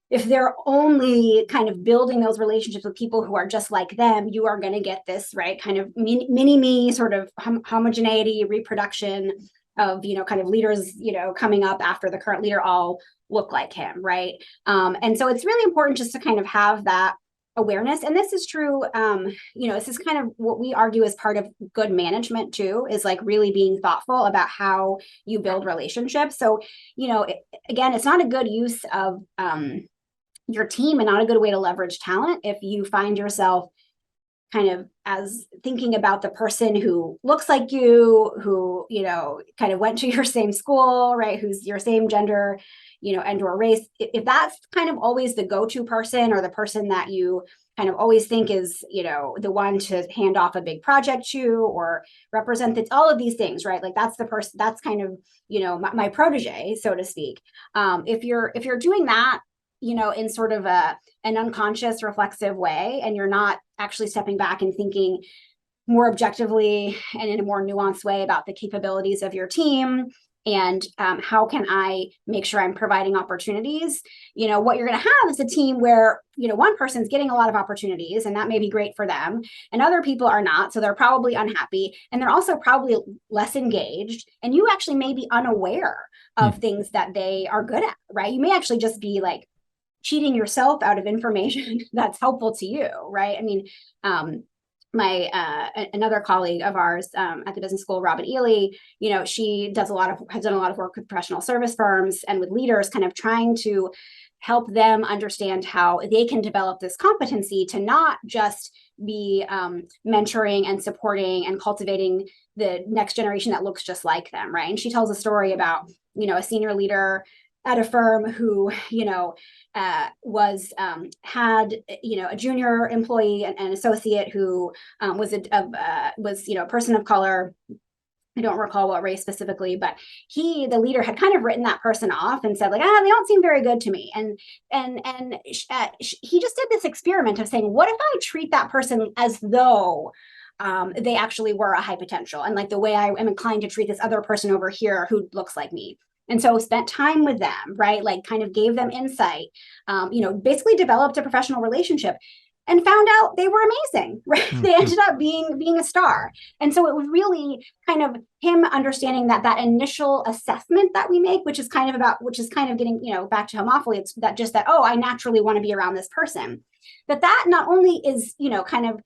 If they're only kind of building those relationships with people who are just like them, you are going to get this, right, kind of mini-me sort of homogeneity, reproduction of, kind of leaders, coming up after the current leader all look like him, right? And so it's really important just to kind of have that awareness. And this is true, this is kind of what we argue as part of good management too, is like really being thoughtful about how you build relationships. So, again, it's not a good use of your team and not a good way to leverage talent if you find yourself kind of as thinking about the person who looks like you, who, kind of went to your same school, right, who's your same gender, and or race. If that's kind of always the go-to person, or the person that you kind of always think is, the one to hand off a big project to or represent all of these things, right? Like that's the person, that's kind of, my protege, so to speak. If you're doing that, in sort of an unconscious reflexive way, and you're not actually stepping back and thinking more objectively and in a more nuanced way about the capabilities of your team and how can I make sure I'm providing opportunities, what you're going to have is a team where, one person's getting a lot of opportunities, and that may be great for them, and other people are not. So they're probably unhappy, and they're also probably less engaged, and you actually may be unaware of things that they are good at, right? You may actually just be like cheating yourself out of information that's helpful to you, right? I mean, another colleague of ours at the business school, Robin Ely, she has done a lot of work with professional service firms and with leaders, kind of trying to help them understand how they can develop this competency to not just be mentoring and supporting and cultivating the next generation that looks just like them, right? And she tells a story about, a senior leader at a firm who, had, a junior employee and an associate who was a person of color. I don't recall what race specifically, but the leader had kind of written that person off and said, like, they don't seem very good to me. And he just did this experiment of saying, what if I treat that person as though they actually were a high potential, and like the way I am inclined to treat this other person over here who looks like me. And so spent time with them, right? Like kind of gave them insight, basically developed a professional relationship and found out they were amazing, right? They ended up being a star. And so it was really kind of him understanding that initial assessment that we make, which is kind of getting, back to homophily. It's that, oh, I naturally want to be around this person. That not only is, kind of,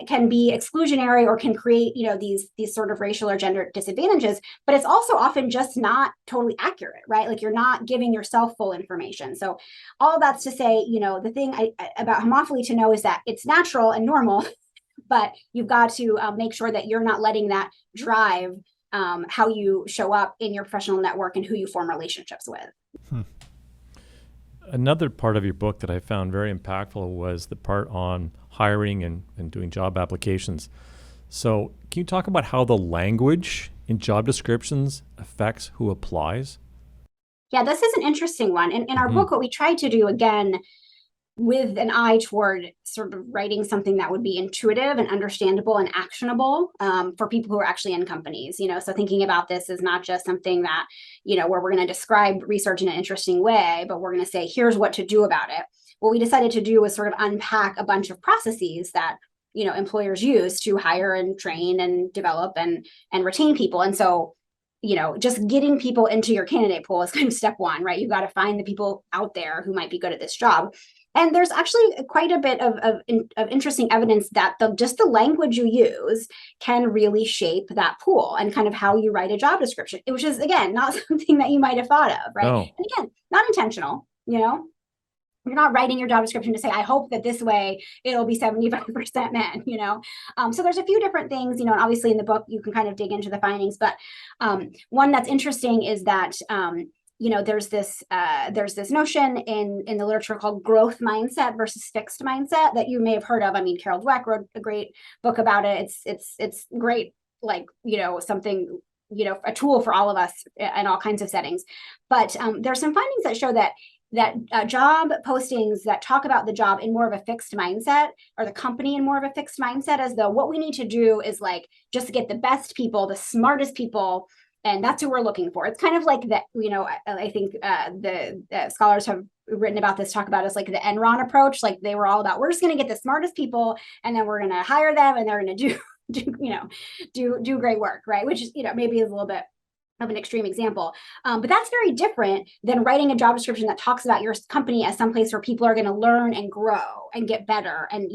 can be exclusionary or can create, these sort of racial or gender disadvantages, but it's also often just not totally accurate, right? Like you're not giving yourself full information. So all that's to say, the thing about homophily to know is that it's natural and normal, but you've got to make sure that you're not letting that drive how you show up in your professional network and who you form relationships with. Another part of your book that I found very impactful was the part on hiring and doing job applications. So can you talk about how the language in job descriptions affects who applies? Yeah, this is an interesting one. And in our book, what we tried to do, again, with an eye toward sort of writing something that would be intuitive and understandable and actionable for people who are actually in companies, so thinking about this is not just something that, where we're going to describe research in an interesting way, but we're going to say, here's what to do about it. What we decided to do was sort of unpack a bunch of processes that, employers use to hire and train and develop and retain people. And so, just getting people into your candidate pool is kind of step one, right? You've got to find the people out there who might be good at this job. And there's actually quite a bit of interesting evidence that just the language you use can really shape that pool and kind of how you write a job description, which is, again, not something that you might have thought of, right? No. And again, not intentional, You're not writing your job description to say, I hope that this way it'll be 75% men, So there's a few different things, and obviously in the book, you can kind of dig into the findings. But one that's interesting is that, there's this notion in the literature called growth mindset versus fixed mindset that you may have heard of. I mean, Carol Dweck wrote a great book about it. It's great, like, something, a tool for all of us in all kinds of settings. But there's some findings that show that job postings that talk about the job in more of a fixed mindset, or the company in more of a fixed mindset, as though what we need to do is like just get the best people, the smartest people, and that's who we're looking for. It's kind of like that, I think the scholars have written about this, talk about as like the Enron approach. Like they were all about, we're just going to get the smartest people and then we're going to hire them and they're going to do great work, right? Which is, maybe is a little bit of an extreme example. But that's very different than writing a job description that talks about your company as someplace where people are going to learn and grow and get better. And,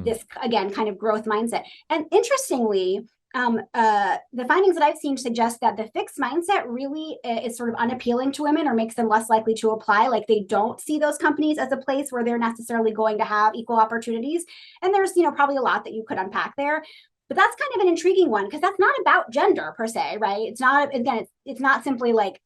this, again, kind of growth mindset. And interestingly, the findings that I've seen suggest that the fixed mindset really is sort of unappealing to women or makes them less likely to apply. Like they don't see those companies as a place where they're necessarily going to have equal opportunities. And there's, probably a lot that you could unpack there. But that's kind of an intriguing one because that's not about gender per se, right? It's not, again, it's not simply like,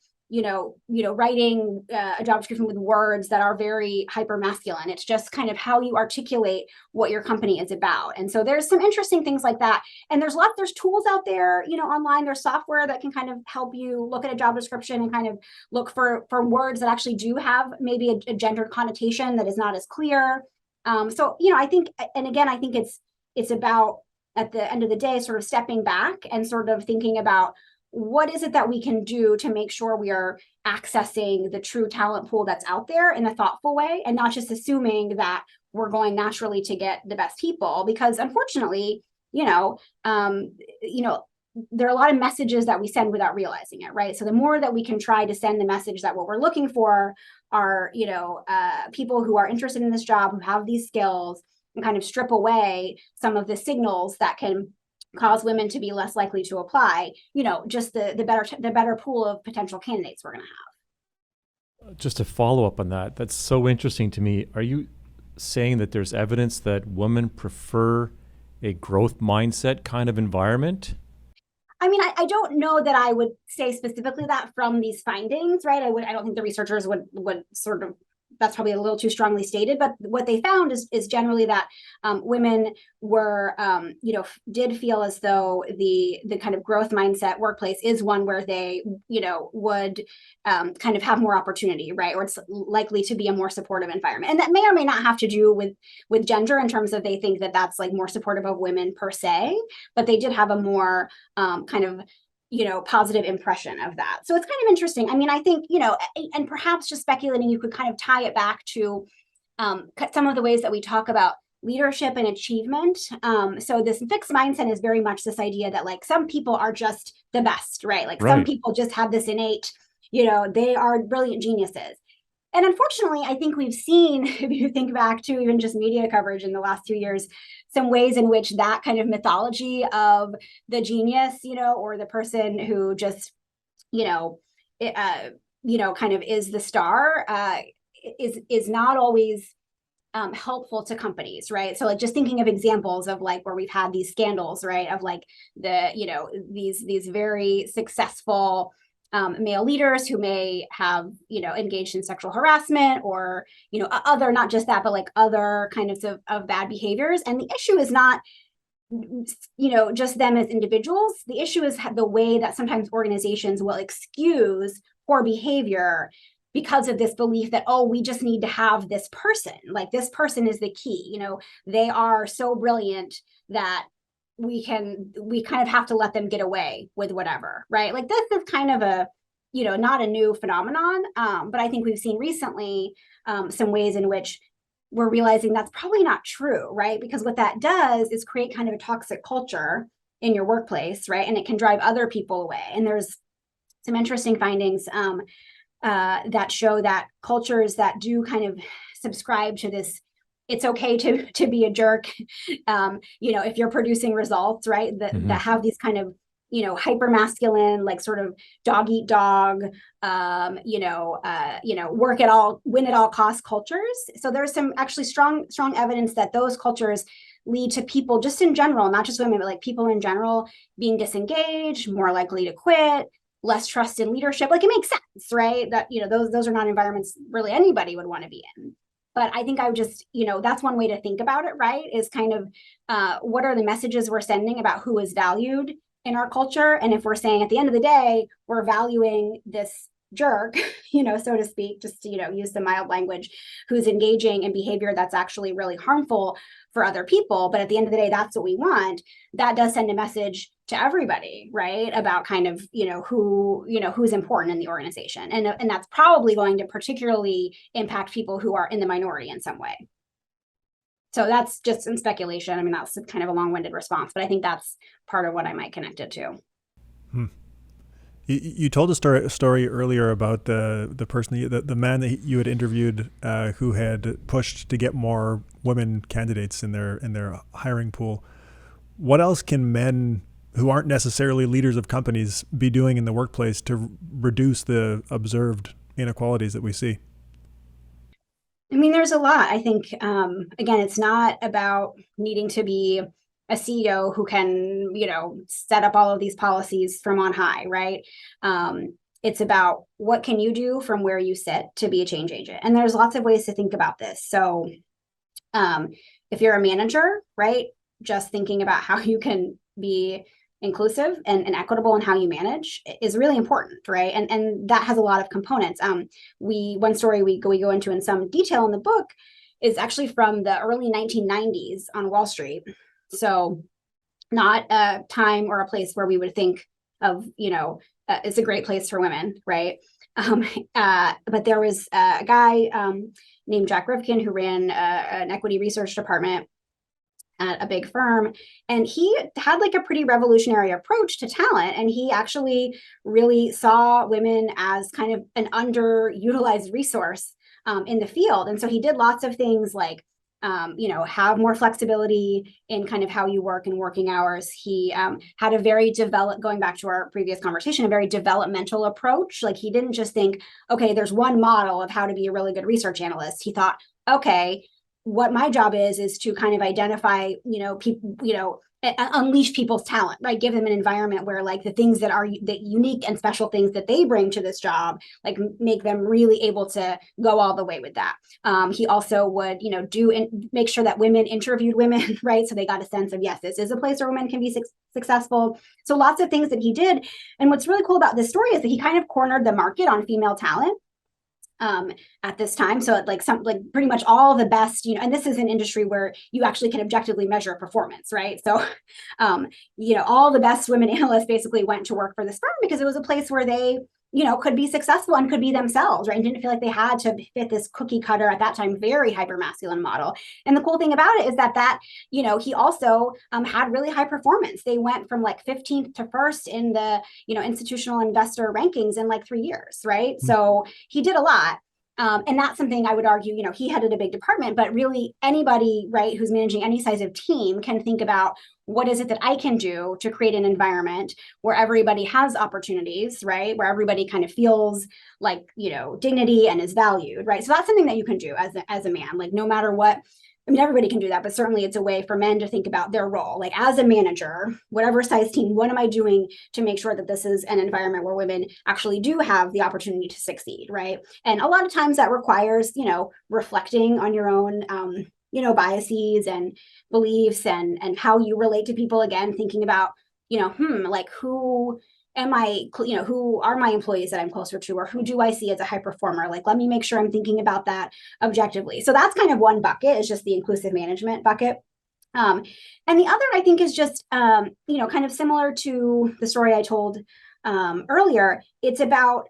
writing a job description with words that are very hyper masculine. It's just kind of how you articulate what your company is about. And so there's some interesting things like that. And there's tools out there, online, there's software that can kind of help you look at a job description and kind of look for words that actually do have maybe a gendered connotation that is not as clear. So, I think, and again, I think it's about, at the end of the day, sort of stepping back and sort of thinking about what is it that we can do to make sure we are accessing the true talent pool that's out there in a thoughtful way, and not just assuming that we're going naturally to get the best people, because unfortunately, there are a lot of messages that we send without realizing it, right? So the more that we can try to send the message that what we're looking for are, people who are interested in this job, who have these skills, and kind of strip away some of the signals that can cause women to be less likely to apply, just the better pool of potential candidates we're going to have. Just to follow up on that, that's so interesting to me. Are you saying that there's evidence that women prefer a growth mindset kind of environment? I mean, I don't know that I would say specifically that from these findings, right? I don't think the researchers would sort of, that's probably a little too strongly stated, but what they found is generally that women were, did feel as though the kind of growth mindset workplace is one where they, would kind of have more opportunity, right? Or it's likely to be a more supportive environment. And that may or may not have to do with gender in terms of they think that that's like more supportive of women per se, but they did have a more kind of positive impression of that. So it's kind of interesting. I mean, I think, and perhaps just speculating, you could kind of tie it back to some of the ways that we talk about leadership and achievement. So this fixed mindset is very much this idea that like some people are just the best, right? Like some people just have this innate, they are brilliant geniuses. And unfortunately, I think we've seen, if you think back to even just media coverage in the last 2 years, some ways in which that kind of mythology of the genius, or the person who just, kind of is the star, is not always helpful to companies, right? So like just thinking of examples of like where we've had these scandals, right? Of like these very successful male leaders who may have, engaged in sexual harassment or, other, not just that, but like other kinds of bad behaviors. And the issue is not, just them as individuals. The issue is the way that sometimes organizations will excuse poor behavior because of this belief that, oh, we just need to have this person, like this person is the key, they are so brilliant that we kind of have to let them get away with whatever, right? Like this is kind of a, not a new phenomenon, but I think we've seen recently some ways in which we're realizing that's probably not true, right? Because what that does is create kind of a toxic culture in your workplace, right? And it can drive other people away. And there's some interesting findings that show that cultures that do kind of subscribe to this, it's okay to be a jerk, if you're producing results, right? That have these kind of, hyper masculine, like sort of dog eat dog, work at all, win at all cost cultures. So there's some actually strong evidence that those cultures lead to people just in general, not just women, but like people in general being disengaged, more likely to quit, less trust in leadership. Like it makes sense, right? That, those are not environments really anybody would want to be in. But I think I would just, that's one way to think about it, right? Is kind of what are the messages we're sending about who is valued in our culture? And if we're saying at the end of the day, we're valuing this jerk, so to speak, just to, use the mild language, who's engaging in behavior that's actually really harmful for other people. But at the end of the day, that's what we want. That does send a message to everybody, right? About kind of, who's important in the organization. And that's probably going to particularly impact people who are in the minority in some way. So that's just in speculation. I mean, that's kind of a long-winded response, but I think that's part of what I might connect it to. You told a story earlier about the person, the man that you had interviewed, who had pushed to get more women candidates in their hiring pool. What else can men who aren't necessarily leaders of companies be doing in the workplace to reduce the observed inequalities that we see? I mean, there's a lot. I think, again, it's not about needing to be a CEO who can, set up all of these policies from on high, right? It's about what can you do from where you sit to be a change agent. And there's lots of ways to think about this. So if you're a manager, right, just thinking about how you can be inclusive and equitable in how you manage is really important, right? And that has a lot of components. One story we go into in some detail in the book is actually from the early 1990s on Wall Street. So not a time or a place where we would think of, it's a great place for women, right? But there was a guy named Jack Rivkin who ran an equity research department at a big firm. And he had like a pretty revolutionary approach to talent. And he actually really saw women as kind of an underutilized resource in the field. And so he did lots of things like, have more flexibility in kind of how you work and working hours. He had a very going back to our previous conversation, a very developmental approach. Like he didn't just think, okay, there's one model of how to be a really good research analyst. He thought, okay, what my job is to kind of identify, people, unleash people's talent, right? Give them an environment where like the things that are the unique and special things that they bring to this job, like make them really able to go all the way with that. He also would, do and make sure that women interviewed women, right? So they got a sense of, yes, this is a place where women can be successful. So lots of things that he did. And what's really cool about this story is that he kind of cornered the market on female talent. At this time. So like pretty much all the best, and this is an industry where you actually can objectively measure performance, right? So, all the best women analysts basically went to work for this firm because it was a place where they, could be successful and could be themselves, right? And didn't feel like they had to fit this cookie cutter at that time, very hyper masculine model. And the cool thing about it is that, he also had really high performance. They went from like 15th to 1st in the, institutional investor rankings in like 3 years, right? Mm-hmm. So he did a lot. And that's something I would argue, he headed a big department, but really anybody, right, who's managing any size of team can think about what is it that I can do to create an environment where everybody has opportunities, right, where everybody kind of feels like, dignity and is valued, right? So that's something that you can do as a man, like no matter what. I mean, everybody can do that, but certainly it's a way for men to think about their role. Like as a manager, whatever size team, what am I doing to make sure that this is an environment where women actually do have the opportunity to succeed, right? And a lot of times that requires, reflecting on your own, biases and beliefs and how you relate to people. Again, thinking about, like who am I, who are my employees that I'm closer to, or who do I see as a high performer? Like, let me make sure I'm thinking about that objectively. So that's kind of one bucket, is just the inclusive management bucket. And the other, I think, is just, kind of similar to the story I told earlier. It's about,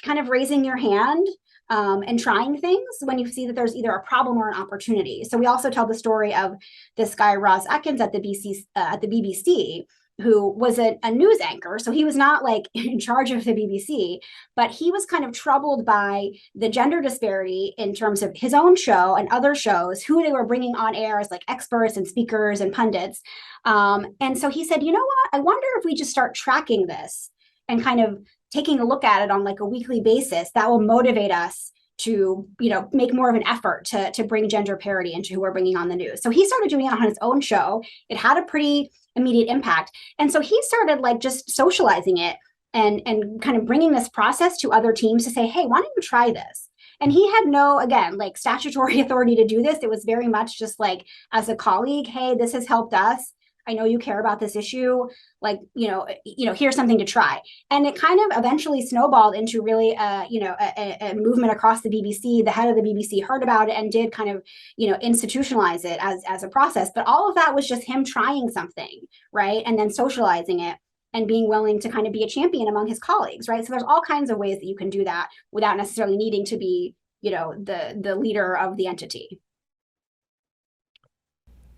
kind of raising your hand and trying things when you see that there's either a problem or an opportunity. So we also tell the story of this guy, Ross Atkins at the BBC, who was a news anchor. So he was not like in charge of the BBC, but he was kind of troubled by the gender disparity in terms of his own show and other shows, who they were bringing on air as like experts and speakers and pundits. And so he said, you know what, I wonder if we just start tracking this and kind of taking a look at it on like a weekly basis, that will motivate us to, make more of an effort to bring gender parity into who we're bringing on the news. So he started doing it on his own show. It had a pretty immediate impact. And so he started like just socializing it and kind of bringing this process to other teams to say, hey, why don't you try this? And he had no, again, like statutory authority to do this. It was very much just like as a colleague, hey, this has helped us. I know you care about this issue. Like, here's something to try. And it kind of eventually snowballed into really, a movement across the BBC. The head of the BBC heard about it and did kind of, institutionalize it as a process. But all of that was just him trying something, right? And then socializing it and being willing to kind of be a champion among his colleagues, right? So there's all kinds of ways that you can do that without necessarily needing to be, the leader of the entity.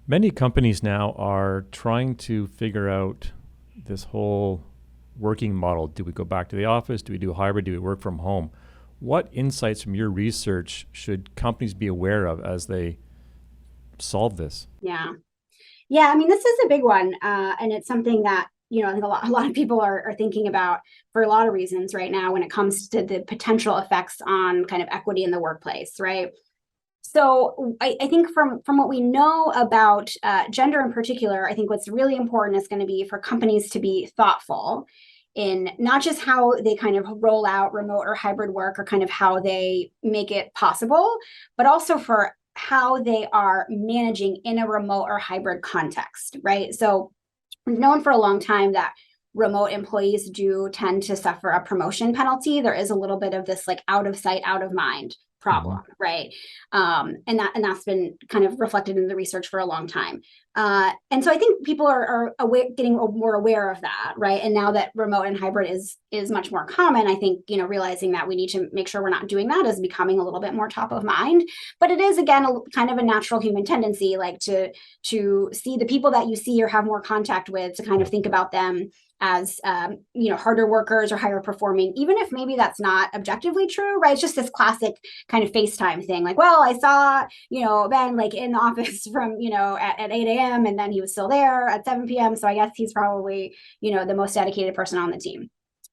Many companies now are trying to figure out this whole working model. Do we go back to the office? Do we do hybrid? Do we work from home? What insights from your research should companies be aware of as they solve this? Yeah. I mean, this is a big one. And it's something that, I think a lot of people are thinking about for a lot of reasons right now when it comes to the potential effects on kind of equity in the workplace, right? So I think from what we know about gender in particular, I think what's really important is going to be for companies to be thoughtful in not just how they kind of roll out remote or hybrid work or kind of how they make it possible, but also for how they are managing in a remote or hybrid context, right? So we've known for a long time that remote employees do tend to suffer a promotion penalty. There is a little bit of this like out of sight, out of mind problem, right? And that's been kind of reflected in the research for a long time. And so I think people are getting more aware of that, right? And now that remote and hybrid is much more common, I think, realizing that we need to make sure we're not doing that is becoming a little bit more top of mind. But it is, again, kind of a natural human tendency, like to see the people that you see or have more contact with, to kind of think about them as harder workers or higher performing, even if maybe that's not objectively true, right? It's just this classic kind of FaceTime thing, like, well, I saw Ben like in the office from at 8 a.m. and then he was still there at 7 p.m. So I guess he's probably the most dedicated person on the team.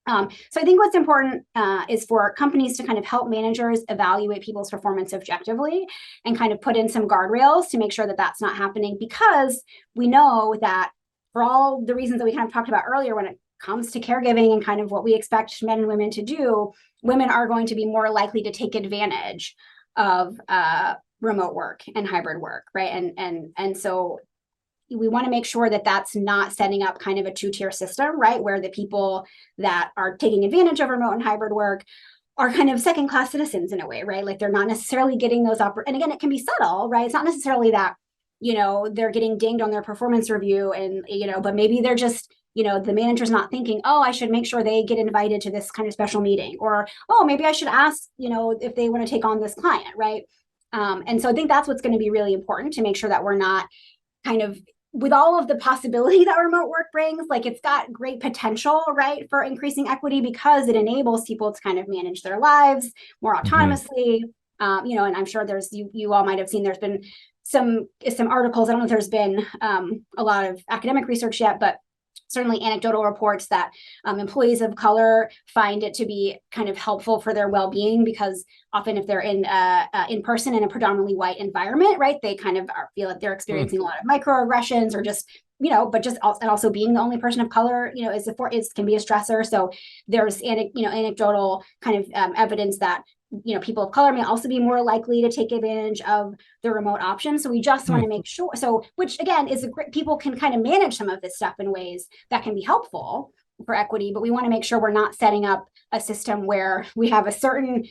So I think what's important is for companies to kind of help managers evaluate people's performance objectively and kind of put in some guardrails to make sure that that's not happening, because we know that for all the reasons that we kind of talked about earlier, when it comes to caregiving and kind of what we expect men and women to do, women are going to be more likely to take advantage of remote work and hybrid work, right? And so we want to make sure that that's not setting up kind of a two-tier system, right? Where the people that are taking advantage of remote and hybrid work are kind of second-class citizens in a way, right? Like they're not necessarily getting those and again, it can be subtle, right? It's not necessarily that they're getting dinged on their performance review and, but maybe they're just, the manager's not thinking, oh, I should make sure they get invited to this kind of special meeting, or, oh, maybe I should ask, if they want to take on this client, right? And so I think that's what's going to be really important, to make sure that we're not kind of, with all of the possibility that remote work brings, like it's got great potential, right, for increasing equity, because it enables people to kind of manage their lives more autonomously. And I'm sure you all might have seen, there's been some articles. I don't know if there's been a lot of academic research yet, but certainly anecdotal reports that employees of color find it to be kind of helpful for their well-being, because often if they're in person in a predominantly white environment, right, they kind of feel that they're experiencing a lot of microaggressions, or just and also being the only person of color, can be a stressor. So there's anecdotal kind of evidence that people of color may also be more likely to take advantage of the remote option. So we just want to make sure, which again is people can kind of manage some of this stuff in ways that can be helpful for equity, but we want to make sure we're not setting up a system where we have a certain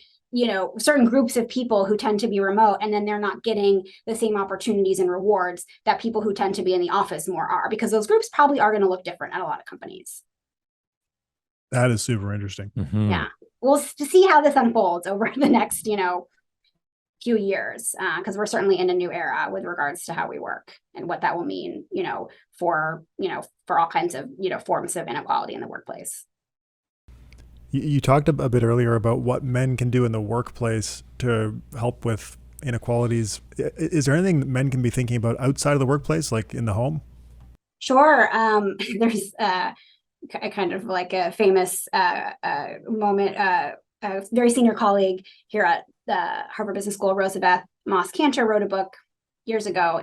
groups of people who tend to be remote, and then they're not getting the same opportunities and rewards that people who tend to be in the office more are, because those groups probably are going to look different at a lot of companies. That is super interesting. Yeah. We'll see how this unfolds over the next, few years, because we're certainly in a new era with regards to how we work and what that will mean, for all kinds of, forms of inequality in the workplace. You talked a bit earlier about what men can do in the workplace to help with inequalities. Is there anything that men can be thinking about outside of the workplace, like in the home? Sure. There's kind of like a famous moment. A very senior colleague here at the Harvard Business School, Rosabeth Moss Cantor, wrote a book years ago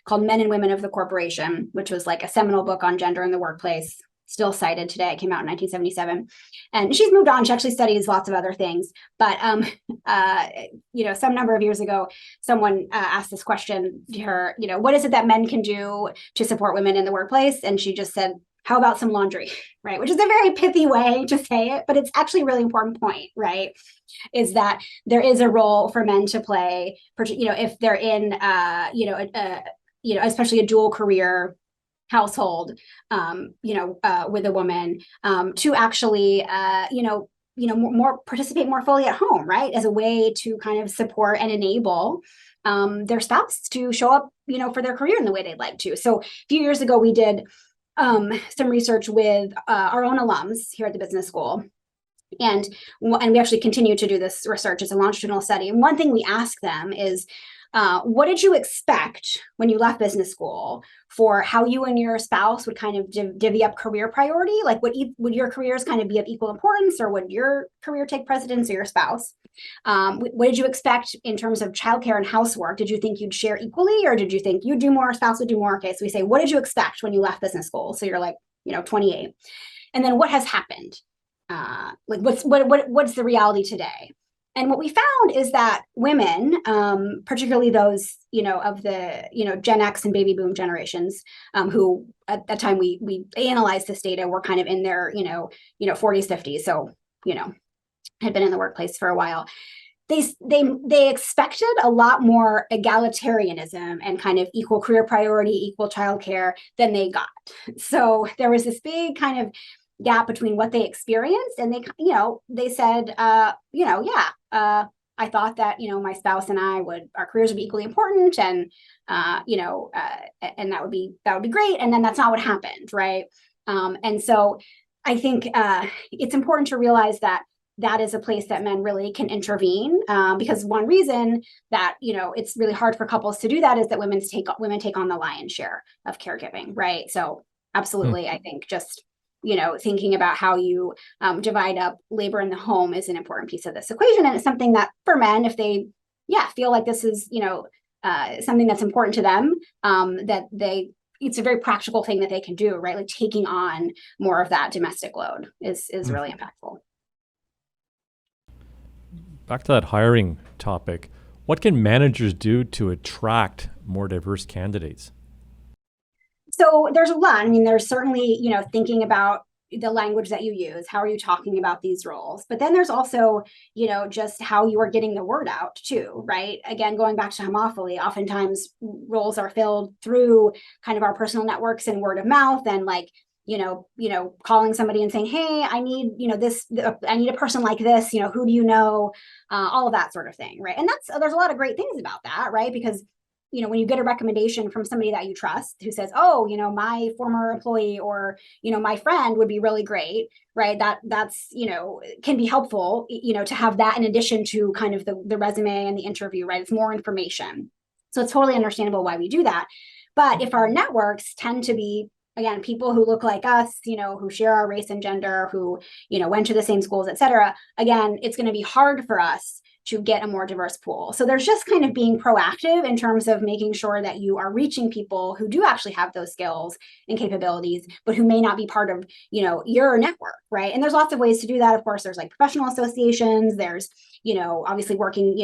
called Men and Women of the Corporation, which was like a seminal book on gender in the workplace. still cited today. It came out in 1977, and she's moved on. She actually studies lots of other things. But some number of years ago, someone asked this question to her. What is it that men can do to support women in the workplace? And she just said, "How about some laundry?" Right, which is a very pithy way to say it, but it's actually a really important point, right? Is that there is a role for men to play, if they're in, especially a dual career household, with a woman, to actually, more participate more fully at home, right? As a way to kind of support and enable their spouse to show up, for their career in the way they'd like to. So a few years ago, we did some research with our own alums here at the business school. And we actually continue to do this research. It's a longitudinal study. And one thing we ask them is, what did you expect when you left business school for how you and your spouse would kind of divvy up career priority? Like, would your careers kind of be of equal importance, or would your career take precedence or your spouse? What did you expect in terms of childcare and housework? Did you think you'd share equally, or did you think you'd do more, spouse would do more? Okay, so we say, what did you expect when you left business school? So you're like, 28. And then what has happened? What's the reality today? And what we found is that women, particularly those, of the, Gen X and baby boom generations, who at that time we analyzed this data, were kind of in their, 40s, 50s. So, had been in the workplace for a while. They expected a lot more egalitarianism and kind of equal career priority, equal childcare than they got. So there was this big kind of gap between what they experienced, and they said, I thought that, my spouse and our careers would be equally important, and and that would be great. And then that's not what happened, right? And so I think it's important to realize that is a place that men really can intervene, because one reason that it's really hard for couples to do that is that women take on the lion's share of caregiving, right? So absolutely, I think just thinking about how you divide up labor in the home is an important piece of this equation. And it's something that for men, if they feel like this is something that's important to them, it's a very practical thing that they can do, right? Like taking on more of that domestic load is really impactful. Back to that hiring topic, what can managers do to attract more diverse candidates? So there's a lot. I mean, there's certainly, thinking about the language that you use. How are you talking about these roles? But then there's also, just how you are getting the word out too, right? Again, going back to homophily, oftentimes roles are filled through kind of our personal networks and word of mouth, and like, calling somebody and saying, hey, I need, I need a person like this, who do you know? All of that sort of thing, right? And there's a lot of great things about that, right? Because when you get a recommendation from somebody that you trust who says, oh, my former employee or, my friend would be really great, right? That's, can be helpful, to have that in addition to kind of the resume and the interview, right? It's more information. So it's totally understandable why we do that. But if our networks tend to be, again, people who look like us, who share our race and gender, who, went to the same schools, et cetera, again, it's going to be hard for us to get a more diverse pool. So there's just kind of being proactive in terms of making sure that you are reaching people who do actually have those skills and capabilities, but who may not be part of, your network, right? And there's lots of ways to do that. Of course, there's like professional associations. There's, obviously working,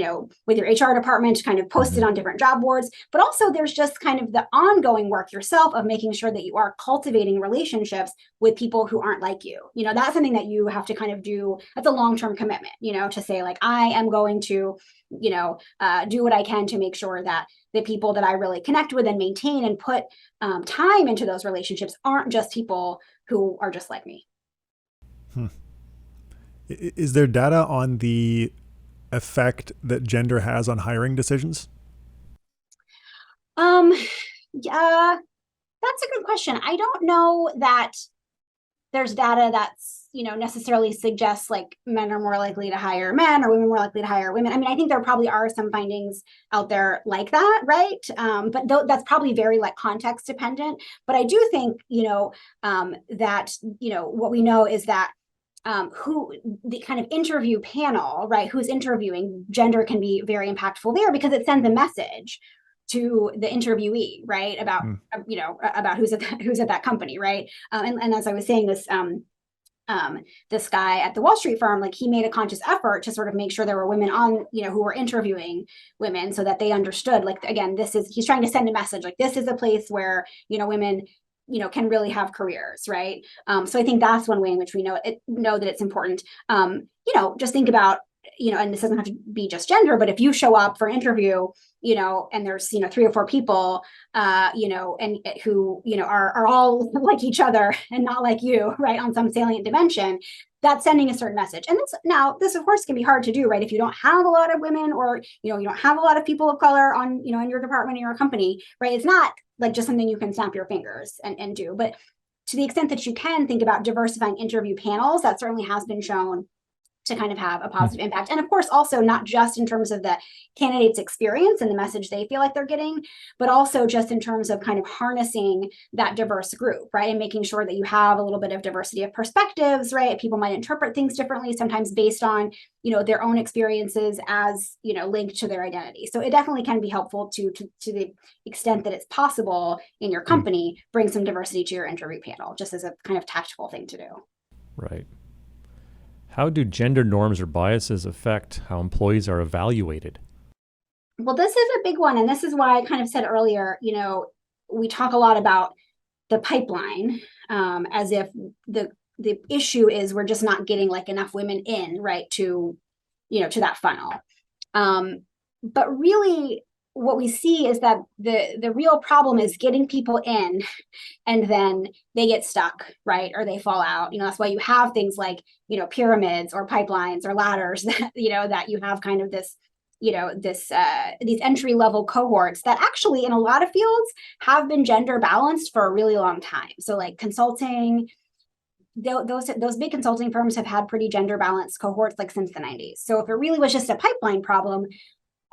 with your HR department to kind of post it on different job boards, but also there's just kind of the ongoing work yourself of making sure that you are cultivating relationships with people who aren't like you. That's something that you have to kind of do. That's a long-term commitment, to say like, I am going to, do what I can to make sure that the people that I really connect with and maintain and put time into those relationships aren't just people who are just like me. Is there data on the effect that gender has on hiring decisions? Yeah, that's a good question. I don't know that there's data that's, necessarily suggests like men are more likely to hire men or women more likely to hire women. I mean, I think there probably are some findings out there like that, right? But that's probably very like context dependent. But I do think, that, what we know is that who the kind of interview panel, right, who's interviewing, gender can be very impactful there because it sends a message to the interviewee, right? About, about who's at that company, right? And as I was saying, this guy at the Wall Street firm, like he made a conscious effort to sort of make sure there were women on, who were interviewing women so that they understood, like, again, he's trying to send a message, like this is a place where, women, can really have careers, right? So I think that's one way in which we know that it's important. Just think about, and this doesn't have to be just gender, but if you show up for an interview, and there's, 3 or 4 people, and who, are all like each other and not like you, right, on some salient dimension, that's sending a certain message. And this of course can be hard to do, right? If you don't have a lot of women, or, you don't have a lot of people of color on, in your department or your company, right? It's not like just something you can snap your fingers and do. But to the extent that you can think about diversifying interview panels, that certainly has been shown to kind of have a positive impact. And of course, also not just in terms of the candidate's experience and the message they feel like they're getting, but also just in terms of kind of harnessing that diverse group, right? And making sure that you have a little bit of diversity of perspectives, right? People might interpret things differently, sometimes based on, their own experiences as, linked to their identity. So it definitely can be helpful to the extent that it's possible in your company, bring some diversity to your interview panel, just as a kind of tactical thing to do. Right. How do gender norms or biases affect how employees are evaluated? Well, this is a big one. And this is why I kind of said earlier, we talk a lot about the pipeline as if the issue is we're just not getting like enough women in, right, to that funnel. But really, what we see is that the real problem is getting people in and then they get stuck, right? Or they fall out. That's why you have things like, pyramids or pipelines or ladders that, that you have kind of this, these entry level cohorts that actually in a lot of fields have been gender balanced for a really long time. So like consulting, those big consulting firms have had pretty gender balanced cohorts like since the 90s. So if it really was just a pipeline problem,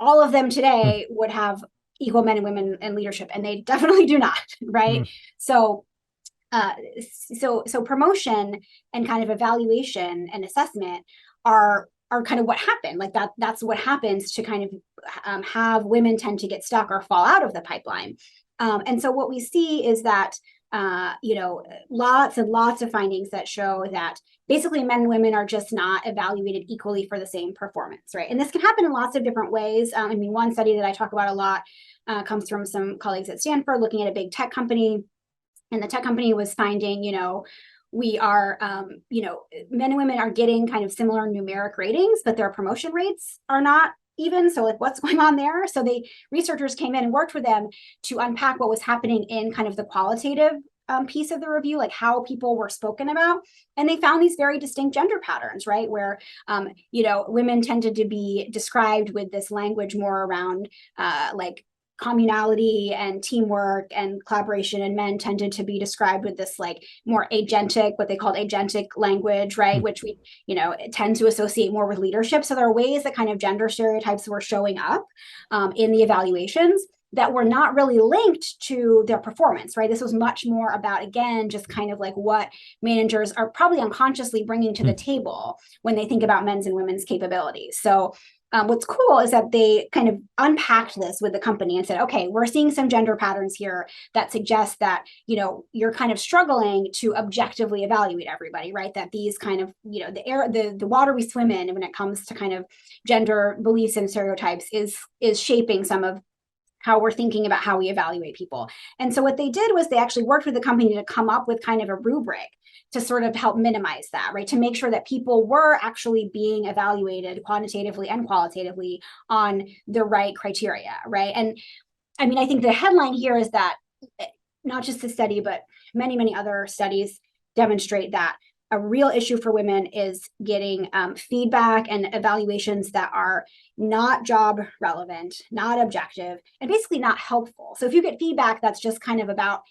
all of them today would have equal men and women in leadership, and they definitely do not, right? So promotion and kind of evaluation and assessment are kind of what happened. Like that's what happens to kind of have women tend to get stuck or fall out of the pipeline. And so what we see is that lots and lots of findings that show that basically men and women are just not evaluated equally for the same performance, right? And this can happen in lots of different ways. One study that I talk about a lot comes from some colleagues at Stanford looking at a big tech company. And the tech company was finding, we are, men and women are getting kind of similar numeric ratings, but their promotion rates are not even. So like what's going on there? So researchers came in and worked with them to unpack what was happening in kind of the qualitative piece of the review, like how people were spoken about. And they found these very distinct gender patterns, right? Where, women tended to be described with this language more around like communality and teamwork and collaboration, and men tended to be described with this like more agentic, what they called agentic language, right? Which we, tend to associate more with leadership. So there are ways that kind of gender stereotypes were showing up in the evaluations that were not really linked to their performance, right? This was much more about, again, just kind of like what managers are probably unconsciously bringing to the table when they think about men's and women's capabilities. So what's cool is that they kind of unpacked this with the company and said, okay, we're seeing some gender patterns here that suggest that, you're kind of struggling to objectively evaluate everybody, right? That these kind of, the water we swim in when it comes to kind of gender beliefs and stereotypes is shaping some of how we're thinking about how we evaluate people. And so what they did was they actually worked with the company to come up with kind of a rubric to sort of help minimize that, right? To make sure that people were actually being evaluated quantitatively and qualitatively on the right criteria, right? And I think the headline here is that not just this study, but many, many other studies demonstrate that a real issue for women is getting feedback and evaluations that are not job relevant, not objective, and basically not helpful. So if you get feedback that's just kind of about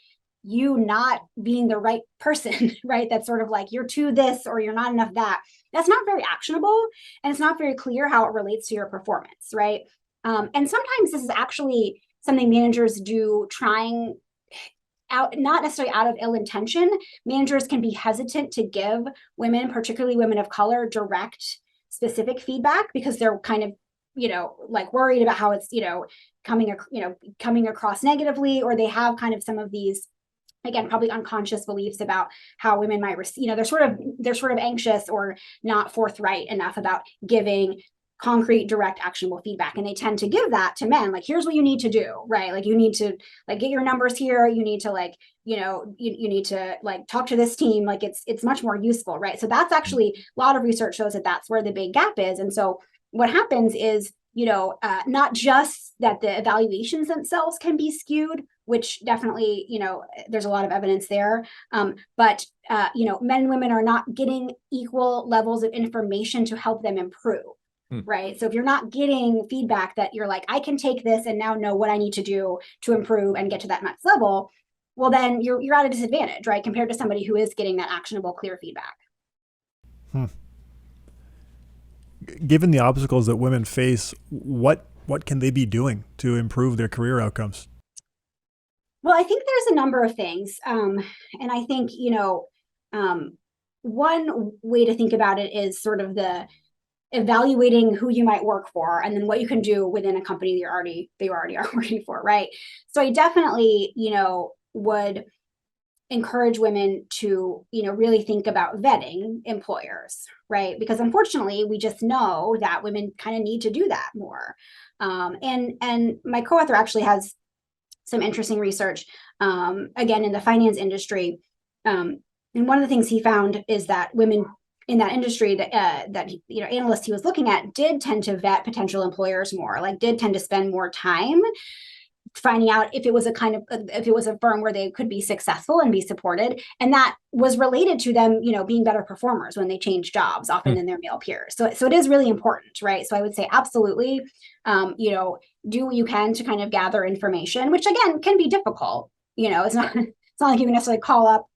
you not being the right person, right? That's sort of like you're too this or you're not enough that. That's not very actionable, and it's not very clear how it relates to your performance, right? And sometimes this is actually something managers do trying out, not necessarily out of ill intention. Managers can be hesitant to give women, particularly women of color, direct, specific feedback because they're kind of like worried about how it's, coming across negatively, or they have kind of some of these, again, probably unconscious beliefs about how women might receive, they're sort of anxious or not forthright enough about giving concrete, direct, actionable feedback. And they tend to give that to men, like, here's what you need to do, right? Like, you need to like get your numbers here. You need to like, you need to like talk to this team. Like it's much more useful, right? So that's actually, a lot of research shows that that's where the big gap is. And so what happens is, not just that the evaluations themselves can be skewed, which definitely, there's a lot of evidence there. But men and women are not getting equal levels of information to help them improve. Right. So if you're not getting feedback that you're like, I can take this and now know what I need to do to improve and get to that next level, well, then you're at a disadvantage, right? Compared to somebody who is getting that actionable, clear feedback. Given the obstacles that women face, what can they be doing to improve their career outcomes? Well, I think there's a number of things. And I think, one way to think about it is sort of the evaluating who you might work for, and then what you can do within a company they already are working for, right? So I definitely, would encourage women to, really think about vetting employers, right? Because unfortunately, we just know that women kind of need to do that more. And my co-author actually has some interesting research, again, in the finance industry. And one of the things he found is that women in that industry that analysts he was looking at did tend to vet potential employers more, like did tend to spend more time finding out if it was a firm where they could be successful and be supported. And that was related to them, being better performers when they change jobs often than their male peers. So it is really important, right? So I would say absolutely, do what you can to kind of gather information, which again can be difficult. It's not like you can necessarily call up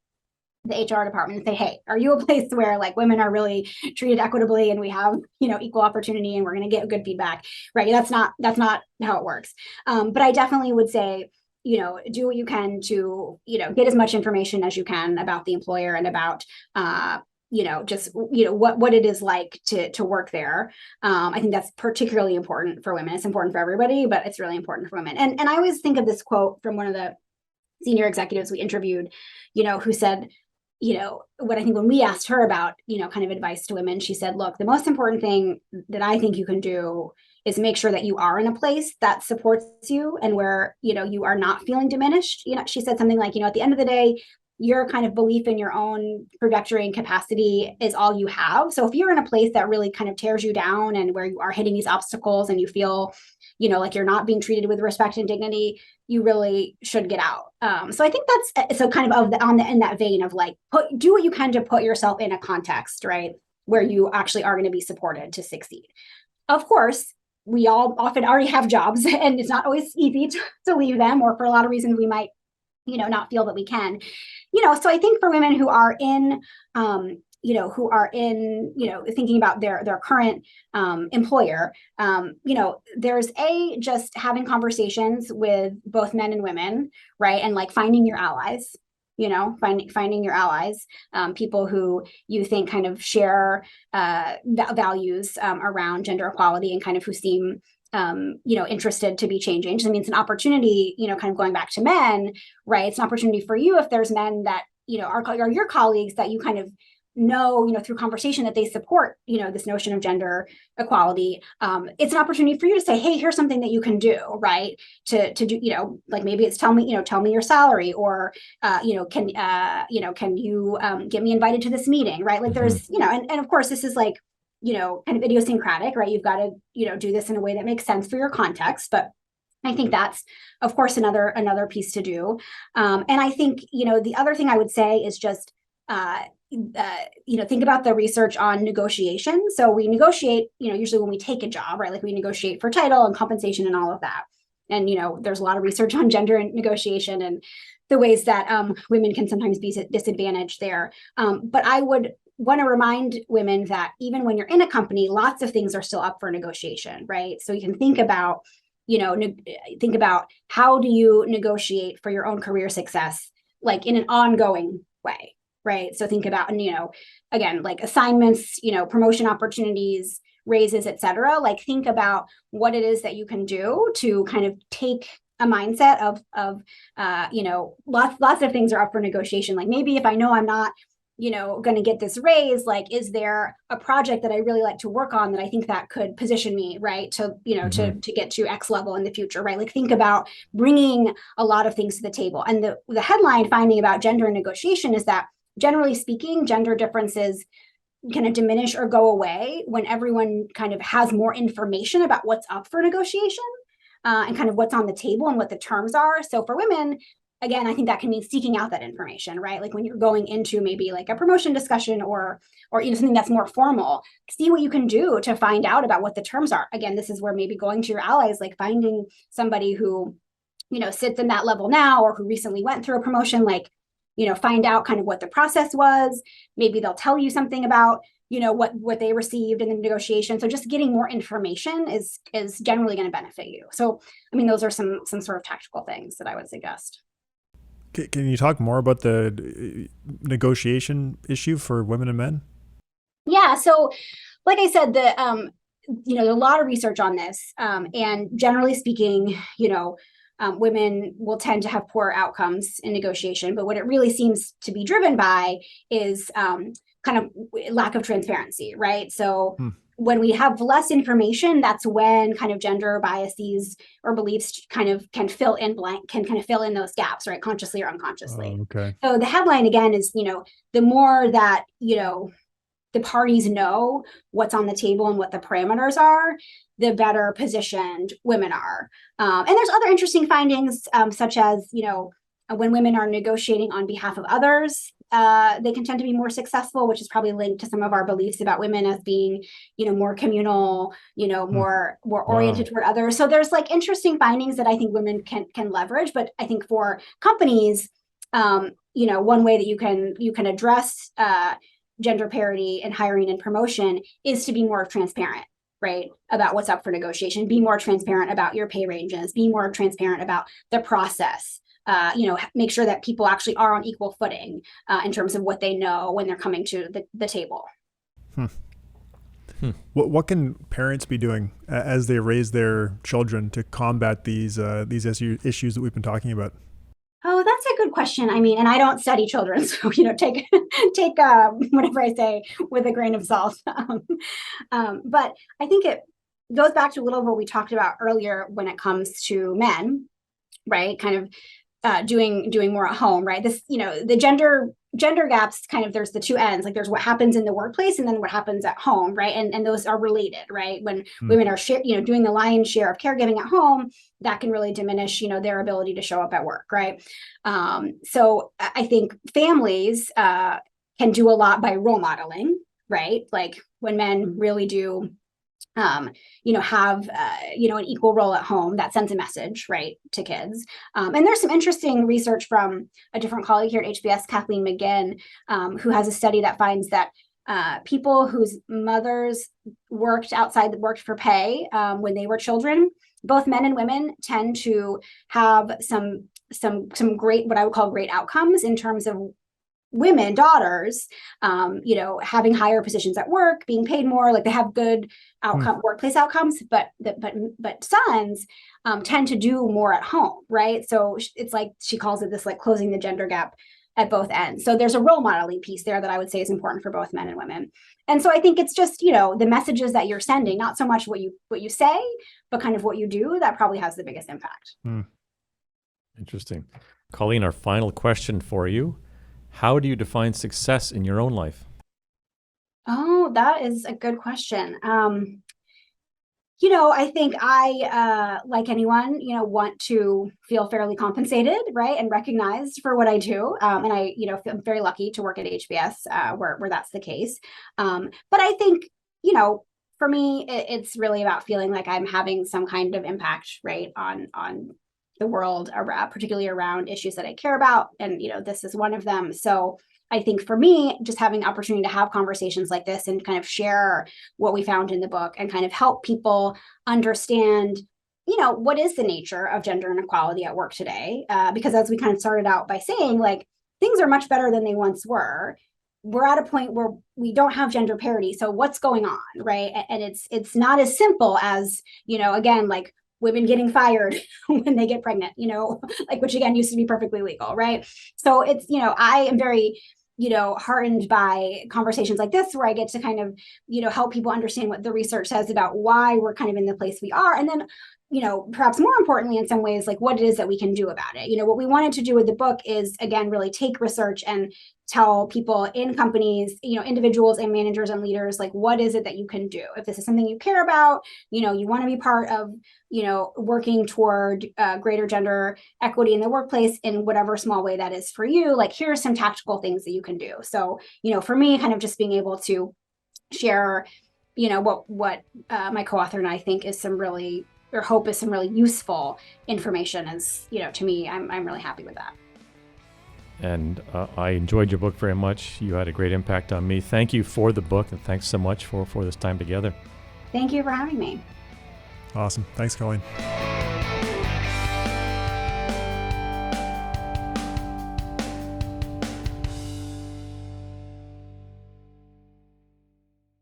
the HR department and say, hey, are you a place where like women are really treated equitably and we have, equal opportunity and we're going to get good feedback, right? That's not how it works. But I definitely would say, do what you can to, get as much information as you can about the employer and about, what it is like to work there. I think that's particularly important for women. It's important for everybody, but it's really important for women. And I always think of this quote from one of the senior executives we interviewed, who said, when we asked her about, kind of advice to women, she said, look, the most important thing that I think you can do is make sure that you are in a place that supports you and where, you are not feeling diminished. She said something like, at the end of the day, your kind of belief in your own trajectory and capacity is all you have. So if you're in a place that really kind of tears you down and where you are hitting these obstacles and you feel, like you're not being treated with respect and dignity, you really should get out. So I think that's so kind of in that vein of like, do what you can to put yourself in a context, right, where you actually are going to be supported to succeed. Of course, we all often already have jobs and it's not always easy to leave them, or for a lot of reasons we might, not feel that we can, so I think for women who are in, thinking about their current employer, there's just having conversations with both men and women, right? And like finding your allies, finding your allies, people who you think kind of share values around gender equality and kind of who seem interested to be changing. I mean, it's an opportunity, kind of going back to men, right? It's an opportunity for you if there's men that, are your colleagues that you kind of know, through conversation that they support, this notion of gender equality. It's an opportunity for you to say, hey, here's something that you can do, right? To do, like maybe it's tell me your salary, or, can you get me invited to this meeting, right? Like there's, and of course this is like, kind of idiosyncratic, right? You've got to, do this in a way that makes sense for your context. But I think that's, of course, another piece to do. And I think, the other thing I would say is just, think about the research on negotiation. So we negotiate, usually when we take a job, right? Like we negotiate for title and compensation and all of that. And, there's a lot of research on gender and negotiation and the ways that women can sometimes be disadvantaged there. But I would want to remind women that even when you're in a company, lots of things are still up for negotiation, right? So you can think about, how do you negotiate for your own career success, like in an ongoing way, right? So think about, again, like assignments, promotion opportunities, raises, et cetera, like think about what it is that you can do to kind of take a mindset of lots of things are up for negotiation. Like maybe if I know I'm not going to get this raise, like, is there a project that I really like to work on that I think that could position me, right, to, to get to X level in the future, right? Like think about bringing a lot of things to the table. And the headline finding about gender and negotiation is that generally speaking, gender differences kind of diminish or go away when everyone kind of has more information about what's up for negotiation and kind of what's on the table and what the terms are. So for women, again, I think that can mean seeking out that information, right? Like when you're going into maybe like a promotion discussion or something that's more formal, see what you can do to find out about what the terms are. Again, this is where maybe going to your allies, like finding somebody who, sits in that level now or who recently went through a promotion, like, find out kind of what the process was. Maybe they'll tell you something about, what they received in the negotiation. So just getting more information is generally going to benefit you. So, I mean, those are some sort of tactical things that I would suggest. Can you talk more about the negotiation issue for women and men? Yeah. So like I said, there's a lot of research on this. And generally speaking, women will tend to have poor outcomes in negotiation. But what it really seems to be driven by is kind of lack of transparency, right? So when we have less information, that's when kind of gender biases or beliefs kind of can fill in those gaps, right? Consciously or unconsciously. Okay. So the headline again is, the more that, the parties know what's on the table and what the parameters are, the better positioned women are. And there's other interesting findings, such as, when women are negotiating on behalf of others, they can tend to be more successful, which is probably linked to some of our beliefs about women as being, more communal, more oriented toward others. So there's like interesting findings that I think women can leverage. But I think for companies, one way that you can address gender parity in hiring and promotion is to be more transparent, right, about what's up for negotiation, be more transparent about your pay ranges, be more transparent about the process, make sure that people actually are on equal footing in terms of what they know when they're coming to the table. What can parents be doing as they raise their children to combat these issues that we've been talking about? Oh, that's a good question. I mean, and I don't study children, so take whatever I say with a grain of salt. But I think it goes back to a little of what we talked about earlier when it comes to men, right? Kind of doing more at home, right? This, the gender gaps, kind of, there's the two ends, like there's what happens in the workplace and then what happens at home, right? And those are related, right? When women are doing the lion's share of caregiving at home, that can really diminish, their ability to show up at work, right? So I think families can do a lot by role modeling, right? Like when men really do have, an equal role at home, that sends a message, right, to kids. And there's some interesting research from a different colleague here at HBS, Kathleen McGinn, who has a study that finds that people whose mothers worked for pay when they were children, both men and women, tend to have some great, what I would call great outcomes in terms of women, daughters, having higher positions at work, being paid more, like they have good workplace outcomes, but sons tend to do more at home, right? So it's like, she calls it this, like closing the gender gap at both ends. So there's a role modeling piece there that I would say is important for both men and women. And so I think it's just, the messages that you're sending, not so much what you say, but kind of what you do, that probably has the biggest impact. Interesting. Colleen, our final question for you. How do you define success in your own life? Oh, that is a good question. I think I, like anyone, want to feel fairly compensated, right, and recognized for what I do. And I, feel very lucky to work at HBS, where that's the case. But I think, for me, it's really about feeling like I'm having some kind of impact, right, on the world, particularly around issues that I care about. And, this is one of them. So I think for me, just having the opportunity to have conversations like this and kind of share what we found in the book and kind of help people understand, what is the nature of gender inequality at work today? Because as we kind of started out by saying, like, things are much better than they once were. we're at a point where we don't have gender parity. So what's going on, right? And it's not as simple as, again, like women getting fired when they get pregnant, like, which again used to be perfectly legal, right? So it's, I am very, heartened by conversations like this, where I get to kind of, help people understand what the research says about why we're kind of in the place we are. And then, perhaps more importantly, in some ways, like what it is that we can do about it. What we wanted to do with the book is, again, really take research and tell people in companies, individuals and managers and leaders, like, what is it that you can do? If this is something you care about, you want to be part of, working toward greater gender equity in the workplace in whatever small way that is for you, like, here are some tactical things that you can do. So, for me, kind of just being able to share, what my co-author and I think is some really, or hope is some really useful information is, to me, I'm really happy with that. And I enjoyed your book very much. You had a great impact on me. Thank you for the book, and thanks so much for this time together. Thank you for having me. Awesome. Thanks, Colleen.